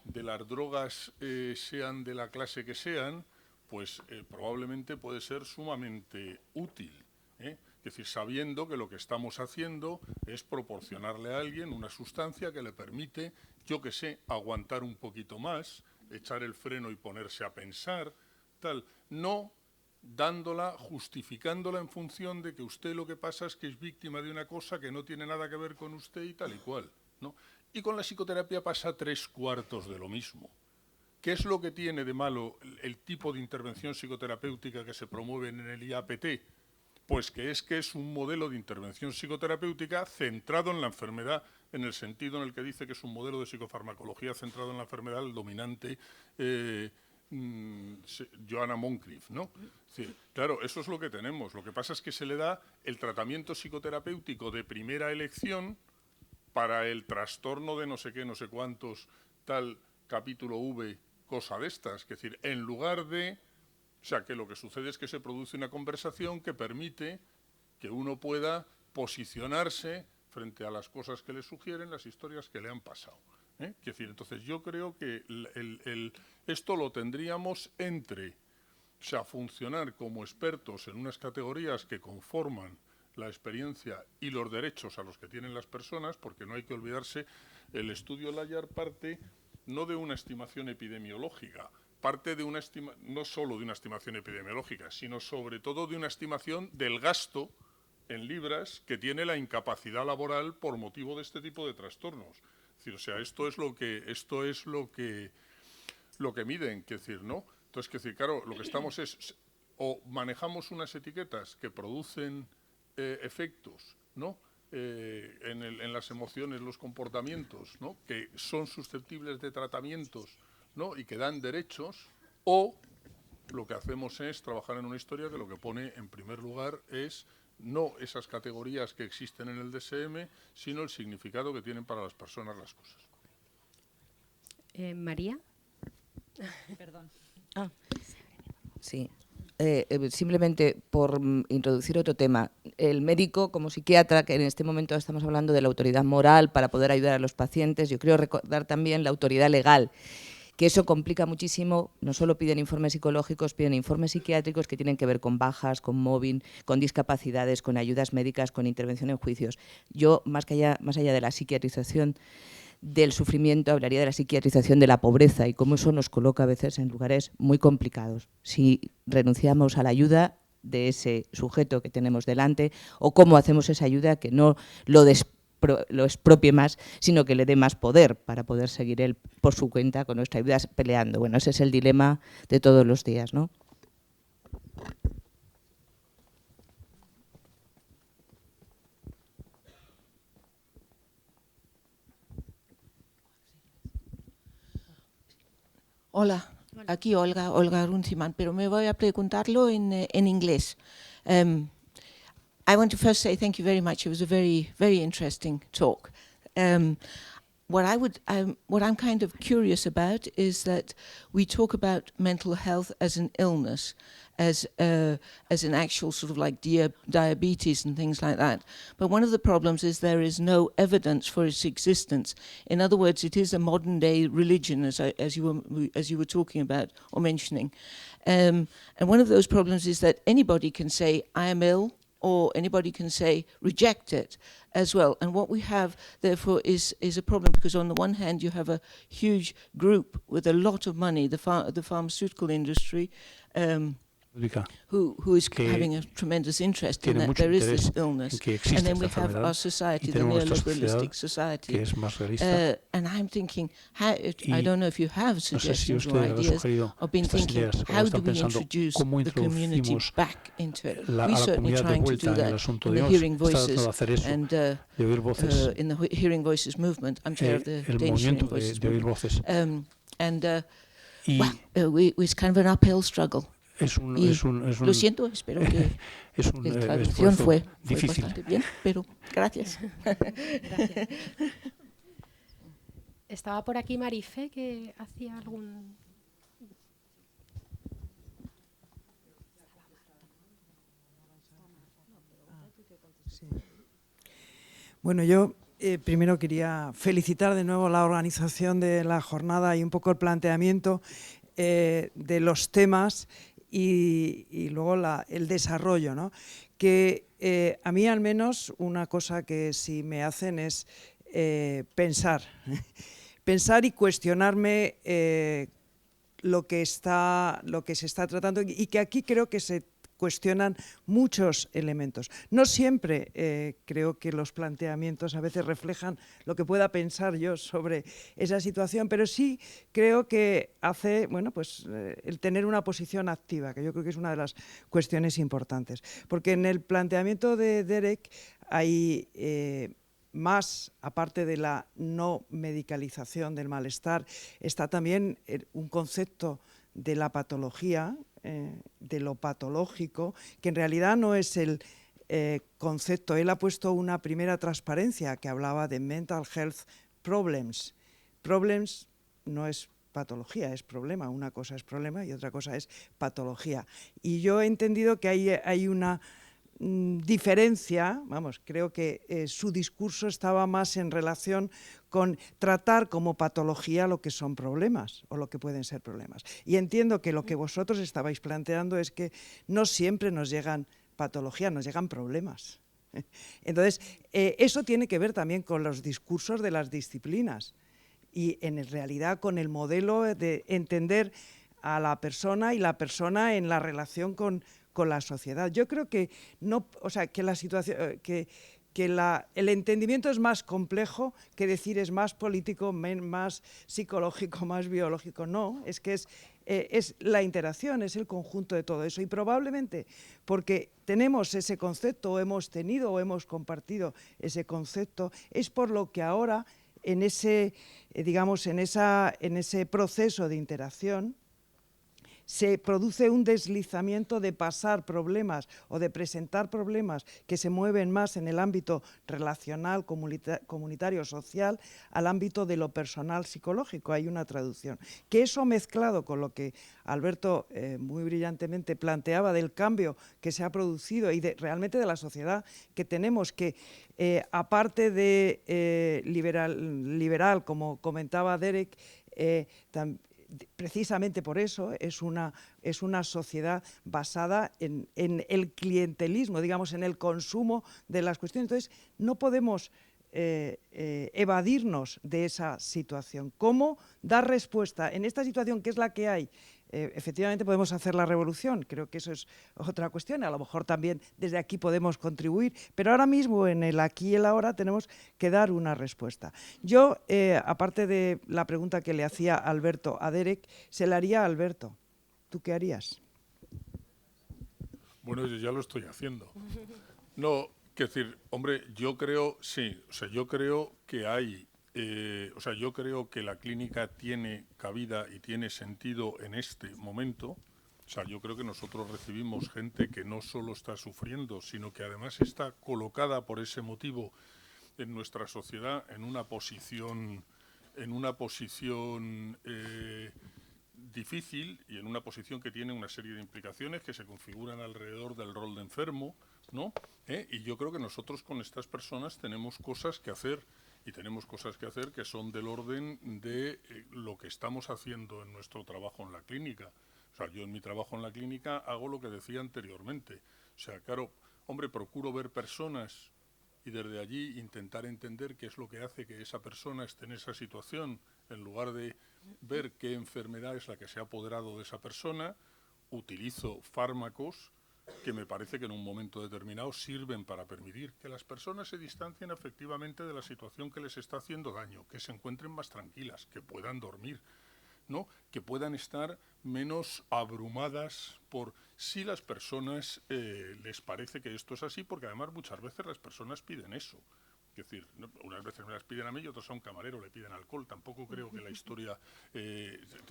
de las drogas, sean de la clase que sean, pues probablemente puede ser sumamente útil, ¿eh? Es decir, sabiendo que lo que estamos haciendo es proporcionarle a alguien una sustancia que le permite, yo que sé, aguantar un poquito más, echar el freno y ponerse a pensar, tal, no dándola, justificándola en función de que usted lo que pasa es que es víctima de una cosa que no tiene nada que ver con usted y tal y cual, ¿no? Y con la psicoterapia pasa 3/4 de lo mismo. ¿Qué es lo que tiene de malo el tipo de intervención psicoterapéutica que se promueve en el IAPT? Pues que es un modelo de intervención psicoterapéutica centrado en la enfermedad, en el sentido en el que dice que es un modelo de psicofarmacología centrado en la enfermedad, el dominante Joanna Moncrief, ¿no? Sí, claro, eso es lo que tenemos. Lo que pasa es que se le da el tratamiento psicoterapéutico de primera elección para el trastorno de no sé qué, no sé cuántos, tal capítulo V, cosa de estas. Es decir, en lugar de... O sea, que lo que sucede es que se produce una conversación que permite que uno pueda posicionarse frente a las cosas que le sugieren, las historias que le han pasado. Es decir, entonces yo creo que esto lo tendríamos entre, o sea, funcionar como expertos en unas categorías que conforman la experiencia y los derechos a los que tienen las personas, porque no hay que olvidarse, el estudio Layard parte no de una estimación epidemiológica, parte de no solo de una estimación epidemiológica, sino sobre todo de una estimación del gasto en libras que tiene la incapacidad laboral por motivo de este tipo de trastornos. Es decir, o sea, esto es lo que miden, que decir, ¿no? Entonces, que decir, claro, lo que estamos es o manejamos unas etiquetas que producen efectos, ¿no? En las emociones, los comportamientos, ¿no? Que son susceptibles de tratamientos, ¿no? Y que dan derechos, o lo que hacemos es trabajar en una historia que lo que pone en primer lugar es no esas categorías que existen en el DSM, sino el significado que tienen para las personas las cosas. María. Perdón. Sí. Simplemente por introducir otro tema, el médico como psiquiatra, que en este momento estamos hablando de la autoridad moral para poder ayudar a los pacientes, yo quiero recordar también la autoridad legal, que eso complica muchísimo. No solo piden informes psicológicos, piden informes psiquiátricos que tienen que ver con bajas, con mobbing, con discapacidades, con ayudas médicas, con intervención en juicios. Yo, más allá de la psiquiatrización del sufrimiento, hablaría de la psiquiatrización de la pobreza y cómo eso nos coloca a veces en lugares muy complicados. Si renunciamos a la ayuda de ese sujeto que tenemos delante, o cómo hacemos esa ayuda que no lo expropie más, sino que le dé más poder para poder seguir él por su cuenta con nuestra ayuda peleando. Bueno, ese es el dilema de todos los días, ¿no? Hola, aquí Olga Runciman, pero me voy a preguntarlo en inglés. I want to first say thank you very much. It was a very, very interesting talk. What I'm kind of curious about is that we talk about mental health as an illness, as an actual sort of like diabetes and things like that. But one of the problems is there is no evidence for its existence. In other words, it is a modern day religion, as you were talking about or mentioning. And one of those problems is that anybody can say, I am ill, or anybody can say, reject it as well. And what we have, therefore, is a problem, because on the one hand, you have a huge group with a lot of money, the pharmaceutical industry, who is having a tremendous interest in that there is this illness. And then we have our society, the neoliberalistic society. And I'm thinking, I don't know if you have suggestions or ideas, or been thinking, how do we introduce the community back into it? We're certainly trying to do that in the Hearing Voices, and in the Hearing Voices movement. I'm chair of the Danish Hearing Voices movement. It's kind of an uphill struggle. Lo siento, espero que la traducción fue bastante bien, pero gracias. Gracias. Estaba por aquí Marifé, que hacía algún... Sí. Bueno, yo primero quería felicitar de nuevo la organización de la jornada y un poco el planteamiento de los temas y luego el desarrollo, ¿no? Que a mí al menos una cosa que sí me hacen es pensar y cuestionarme lo que se está tratando, y que aquí creo que se cuestionan muchos elementos. No siempre creo que los planteamientos a veces reflejan lo que pueda pensar yo sobre esa situación, pero sí creo que hace, bueno, pues el tener una posición activa, que yo creo que es una de las cuestiones importantes. Porque en el planteamiento de Derek hay más, aparte de la no medicalización del malestar, está también un concepto de la patología, de lo patológico, que en realidad no es el concepto. Él ha puesto una primera transparencia que hablaba de mental health problems. Problems no es patología, es problema. Una cosa es problema y otra cosa es patología. Y yo he entendido que hay una diferencia, vamos, creo que su discurso estaba más en relación con tratar como patología lo que son problemas o lo que pueden ser problemas. Y entiendo que lo que vosotros estabais planteando es que no siempre nos llegan patologías, nos llegan problemas. Entonces, eso tiene que ver también con los discursos de las disciplinas y en realidad con el modelo de entender a la persona y la persona en la relación con la sociedad. Yo creo que no, o sea, que la situación, el entendimiento es más complejo que decir es más político, más psicológico, más biológico. No, es que es la interacción, es el conjunto de todo eso. Y probablemente porque tenemos ese concepto, o hemos tenido o hemos compartido ese concepto, es por lo que ahora en ese, digamos, en ese proceso de interacción se produce un deslizamiento de pasar problemas o de presentar problemas que se mueven más en el ámbito relacional, comunitario, social, al ámbito de lo personal psicológico. Hay una traducción. Que eso mezclado con lo que Alberto muy brillantemente planteaba del cambio que se ha producido y realmente de la sociedad que tenemos, que aparte de liberal, como comentaba Derek, precisamente por eso es una sociedad basada en el clientelismo, digamos, en el consumo de las cuestiones. Entonces, no podemos evadirnos de esa situación. ¿Cómo dar respuesta en esta situación que es la que hay? Efectivamente podemos hacer la revolución, creo que eso es otra cuestión, a lo mejor también desde aquí podemos contribuir, pero ahora mismo en el aquí y el ahora tenemos que dar una respuesta. Yo, aparte de la pregunta que le hacía Alberto a Derek, se la haría a Alberto. ¿Tú qué harías? Bueno, yo ya lo estoy haciendo. No, quiero decir, hombre, yo creo, sí, o sea, yo creo que hay... yo creo que la clínica tiene cabida y tiene sentido en este momento. O sea, yo creo que nosotros recibimos gente que no solo está sufriendo, sino que además está colocada por ese motivo en nuestra sociedad en una posición difícil y en una posición que tiene una serie de implicaciones que se configuran alrededor del rol de enfermo, ¿no? Y yo creo que nosotros con estas personas tenemos cosas que hacer. Y tenemos cosas que hacer que son del orden de lo que estamos haciendo en nuestro trabajo en la clínica. O sea, yo en mi trabajo en la clínica hago lo que decía anteriormente. O sea, claro, hombre, procuro ver personas y desde allí intentar entender qué es lo que hace que esa persona esté en esa situación, en lugar de ver qué enfermedad es la que se ha apoderado de esa persona. Utilizo fármacos que me parece que en un momento determinado sirven para permitir que las personas se distancien efectivamente de la situación que les está haciendo daño, que se encuentren más tranquilas, que puedan dormir, ¿no? Que puedan estar menos abrumadas por si las personas les parece que esto es así, porque además muchas veces las personas piden eso. Es decir, unas veces me las piden a mí y otras a un camarero, le piden alcohol. Tampoco creo que la historia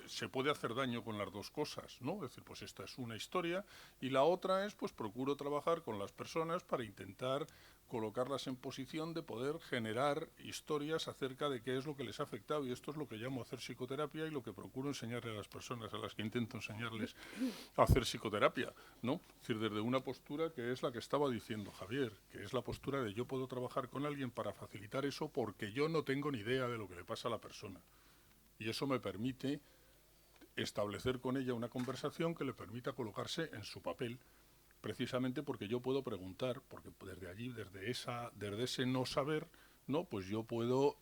se puede hacer daño con las dos cosas, ¿no? Es decir, pues esta es una historia y la otra es, pues procuro trabajar con las personas para intentar colocarlas en posición de poder generar historias acerca de qué es lo que les ha afectado, y esto es lo que llamo hacer psicoterapia y lo que procuro enseñarle a las personas a las que intento enseñarles a hacer psicoterapia, ¿no? Es decir, desde una postura que es la que estaba diciendo Javier, que es la postura de yo puedo trabajar con alguien para facilitar eso porque yo no tengo ni idea de lo que le pasa a la persona. Y eso me permite establecer con ella una conversación que le permita colocarse en su papel, precisamente porque yo puedo preguntar, porque desde allí, desde ese no saber, ¿no? Pues yo puedo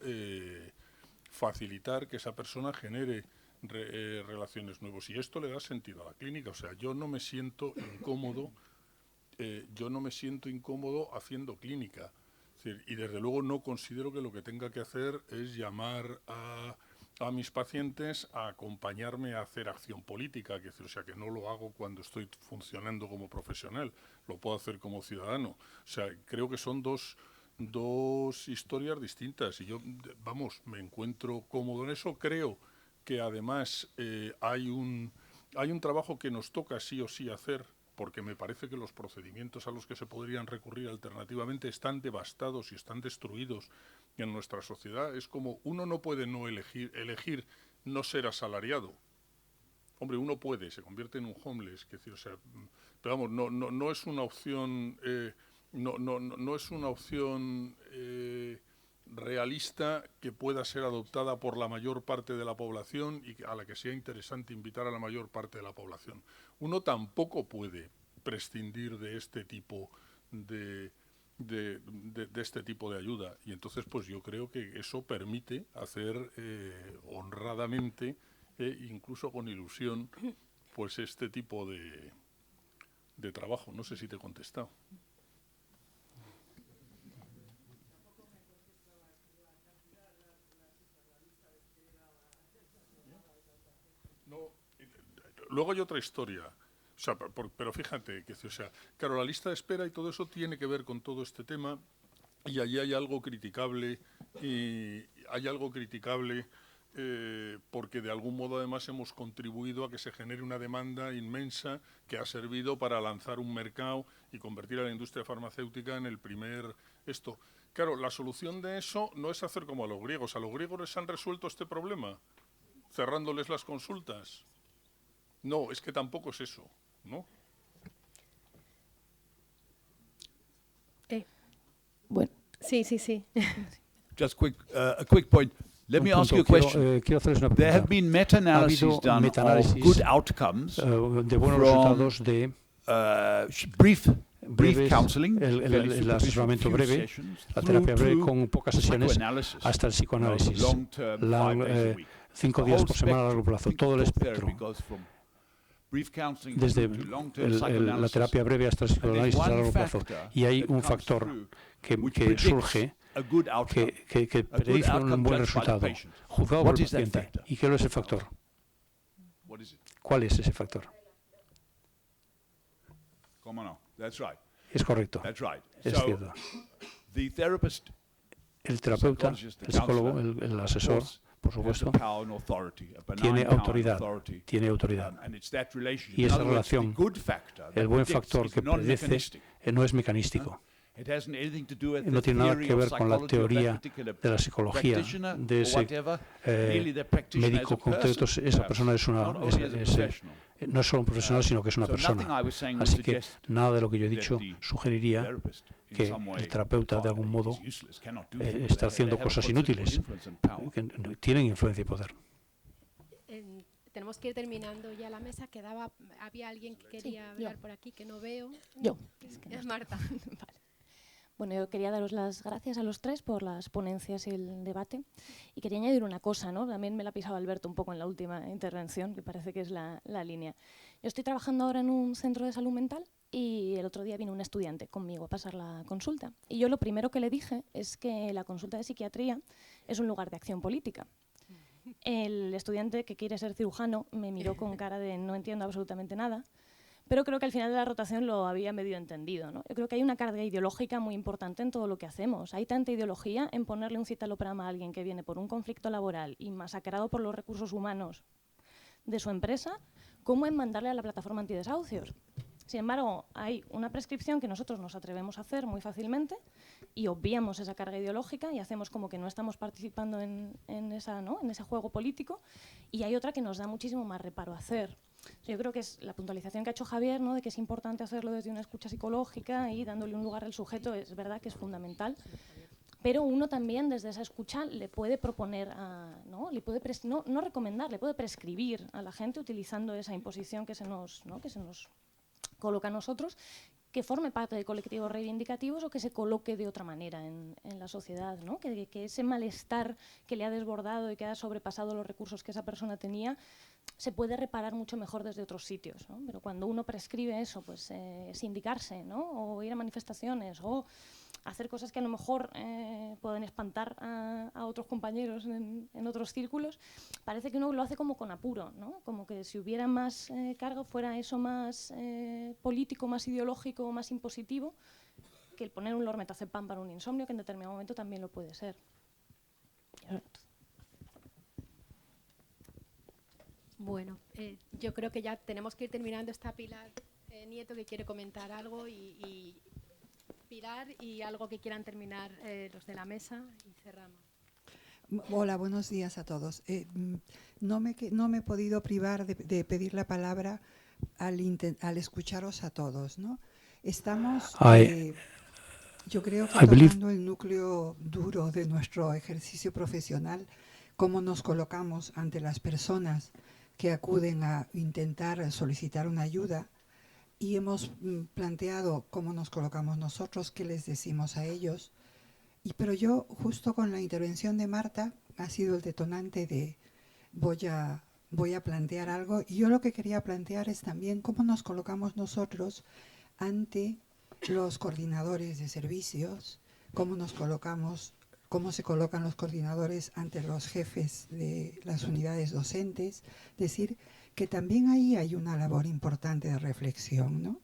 facilitar que esa persona genere relaciones nuevas. Y esto le da sentido a la clínica. O sea, yo no me siento incómodo yo no me siento incómodo haciendo clínica. Es decir, y desde luego no considero que lo que tenga que hacer es llamar a mis pacientes a acompañarme a hacer acción política, o sea, que no lo hago cuando estoy funcionando como profesional, lo puedo hacer como ciudadano. O sea, creo que son dos historias distintas y yo, vamos, me encuentro cómodo en eso. Creo que además hay un trabajo que nos toca sí o sí hacer, porque me parece que los procedimientos a los que se podrían recurrir alternativamente están devastados y están destruidos en nuestra sociedad. Es como uno no puede no elegir no ser asalariado. Hombre, uno puede, se convierte en un homeless, o sea, pero vamos, no es una opción, no es una opción realista que pueda ser adoptada por la mayor parte de la población y a la que sea interesante invitar a la mayor parte de la población. Uno tampoco puede prescindir de este tipo de este tipo de ayuda, y entonces pues yo creo que eso permite hacer honradamente, incluso con ilusión, pues este tipo de trabajo. No sé si te he contestado. Luego hay otra historia, o sea, pero fíjate, o sea, claro, la lista de espera y todo eso tiene que ver con todo este tema, y allí hay algo criticable, porque de algún modo además hemos contribuido a que se genere una demanda inmensa que ha servido para lanzar un mercado y convertir a la industria farmacéutica en el primer esto. Claro, la solución de eso no es hacer como a los griegos les han resuelto este problema, cerrándoles las consultas. No, es que tampoco es eso, ¿no? Bueno, sí. Just a quick point. Let me ask you a question. Quiero hacerles una There pregunta. have been meta-analyses done of good outcomes de buenos resultados de brief counseling, el asesoramiento breve, la terapia breve con pocas sesiones hasta el psicoanálisis, 5 días por semana a largo plazo, todo el espectro, desde la terapia breve hasta el psicoanálisis a largo plazo. Y hay un factor que surge que predice un buen resultado, juzgado por el paciente. ¿Y qué es ese factor? ¿Cuál es ese factor? ¿Cómo no? That's right. Es correcto. That's right. Es So, cierto. the therapist, El terapeuta, el psicólogo, el asesor, por supuesto, tiene autoridad. Y esa relación, el buen factor que predece, no es mecanístico. No tiene nada que ver con la teoría de la psicología, de ese médico concreto. Esa persona no es solo un profesional, sino que es una persona. Así que nada de lo que yo he dicho sugeriría que el terapeuta, de algún modo, está haciendo cosas inútiles, que tienen influencia y poder. Tenemos que ir terminando ya la mesa. Había alguien que quería hablar por aquí, que no veo. Yo. Es Marta. Vale. Bueno, yo quería daros las gracias a los tres por las ponencias y el debate. Y quería añadir una cosa, ¿no? También me la ha pisado Alberto un poco en la última intervención, que parece que es la línea. Yo estoy trabajando ahora en un centro de salud mental y el otro día vino un estudiante conmigo a pasar la consulta. Y yo lo primero que le dije es que la consulta de psiquiatría es un lugar de acción política. El estudiante que quiere ser cirujano me miró con cara de no entiendo absolutamente nada. Pero creo que al final de la rotación lo había medio entendido, ¿no? Yo creo que hay una carga ideológica muy importante en todo lo que hacemos. Hay tanta ideología en ponerle un citalopram a alguien que viene por un conflicto laboral y masacrado por los recursos humanos de su empresa, como en mandarle a la plataforma antidesahucios. Sin embargo, hay una prescripción que nosotros nos atrevemos a hacer muy fácilmente y obviamos esa carga ideológica y hacemos como que no estamos participando en ese juego político, y hay otra que nos da muchísimo más reparo hacer. Yo creo que es la puntualización que ha hecho Javier, ¿no?, de que es importante hacerlo desde una escucha psicológica y dándole un lugar al sujeto, es verdad que es fundamental. Pero uno también desde esa escucha le puede proponer, le puede no recomendar, le puede prescribir a la gente utilizando esa imposición que se nos coloca a nosotros, que forme parte de colectivos reivindicativos o que se coloque de otra manera en la sociedad, ¿no? Que ese malestar que le ha desbordado y que ha sobrepasado los recursos que esa persona tenía se puede reparar mucho mejor desde otros sitios, ¿no? Pero cuando uno prescribe eso, pues sindicarse, ¿no? O ir a manifestaciones, o hacer cosas que a lo mejor pueden espantar a otros compañeros en otros círculos, parece que uno lo hace como con apuro, ¿no? Como que si hubiera más carga fuera eso más político, más ideológico, más impositivo, que el poner un lormetazepam para un insomnio, que en determinado momento también lo puede ser. Bueno, yo creo que ya tenemos que ir terminando. Está Pilar Nieto, que quiere comentar algo, y Pilar, y algo que quieran terminar los de la mesa, y cerramos. Hola, buenos días a todos. No me he podido privar de pedir la palabra al escucharos a todos, ¿no? Estamos, yo creo que tomando el núcleo duro de nuestro ejercicio profesional, cómo nos colocamos ante las personas que acuden a intentar solicitar una ayuda, y hemos planteado cómo nos colocamos nosotros, qué les decimos a ellos. Pero yo, justo con la intervención de Marta, ha sido el detonante de voy a plantear algo. Y yo lo que quería plantear es también cómo nos colocamos nosotros ante los coordinadores de servicios, cómo se colocan los coordinadores ante los jefes de las unidades docentes. Es decir, que también ahí hay una labor importante de reflexión, ¿no?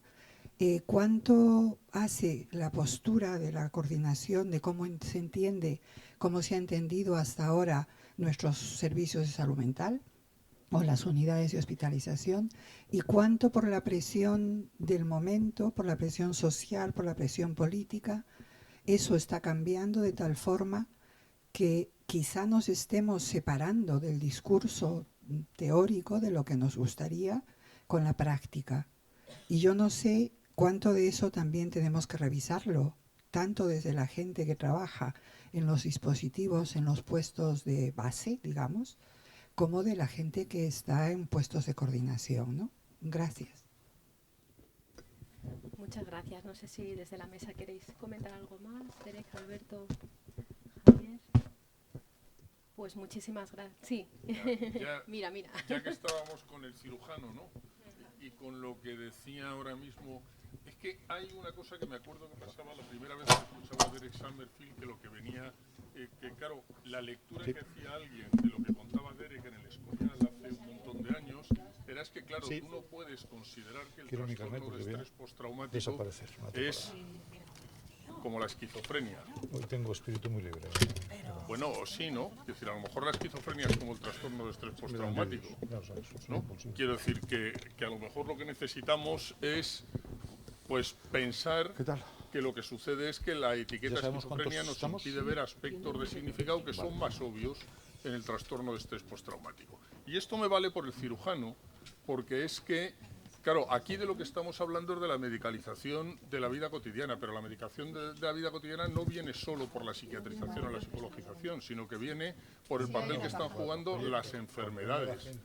¿Cuánto hace la postura de la coordinación de cómo se entiende, cómo se ha entendido hasta ahora nuestros servicios de salud mental o las unidades de hospitalización? ¿Y cuánto por la presión del momento, por la presión social, por la presión política, eso está cambiando de tal forma que quizá nos estemos separando del discurso teórico de lo que nos gustaría con la práctica? Y yo no sé cuánto de eso también tenemos que revisarlo, tanto desde la gente que trabaja en los dispositivos, en los puestos de base, digamos, como de la gente que está en puestos de coordinación, ¿no? Gracias. Muchas gracias. No sé si desde la mesa queréis comentar algo más. Derek, Alberto, Javier. Pues muchísimas gracias. Sí. Mira. Ya que estábamos con el cirujano, ¿no? Y con lo que decía ahora mismo, es que hay una cosa que me acuerdo que pasaba la primera vez que escuchaba a Derek Summerfield, que lo que venía, que claro, la lectura que hacía alguien de lo que contaba Derek en el Escorial hace un montón de años, era que claro, tú no puedes considerar que el trastorno de estrés postraumático es como la esquizofrenia. Hoy tengo espíritu muy libre. Bueno, sí, ¿no? Es decir, a lo mejor la esquizofrenia es como el trastorno de estrés postraumático, ¿no? Quiero decir que a lo mejor lo que necesitamos es, pues, pensar que lo que sucede es que la etiqueta esquizofrenia nos impide ver aspectos de significado que son más obvios en el trastorno de estrés postraumático. Y esto me vale por el cirujano, porque es que, claro, aquí de lo que estamos hablando es de la medicalización de la vida cotidiana, pero la medicación de la vida cotidiana no viene solo por la psiquiatrización o la psicologización, sino que viene por el papel que están jugando las enfermedades.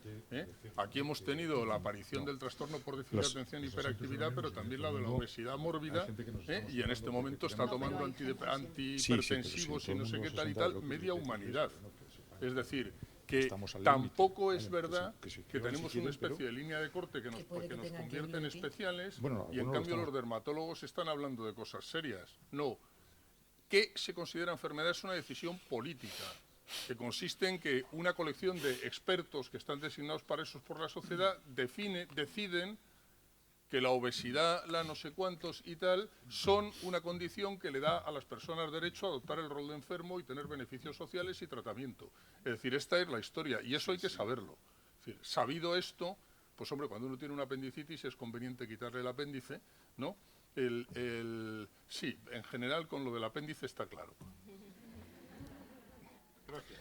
Aquí hemos tenido la aparición del trastorno por déficit de atención y hiperactividad, pero también la de la obesidad mórbida, y en este momento está tomando antihipertensivos y no sé qué tal y tal, media humanidad. Es decir, que tampoco es verdad que tenemos una especie de línea de corte que nos convierte en especiales, y en cambio los dermatólogos están hablando de cosas serias. No. ¿Qué se considera enfermedad? Es una decisión política, que consiste en que una colección de expertos que están designados para eso por la sociedad deciden que la obesidad, la no sé cuántos y tal, son una condición que le da a las personas derecho a adoptar el rol de enfermo y tener beneficios sociales y tratamiento. Es decir, esta es la historia, y eso hay que saberlo. Es decir, sabido esto, pues hombre, cuando uno tiene una apendicitis es conveniente quitarle el apéndice, ¿no? Sí, en general con lo del apéndice está claro. Gracias.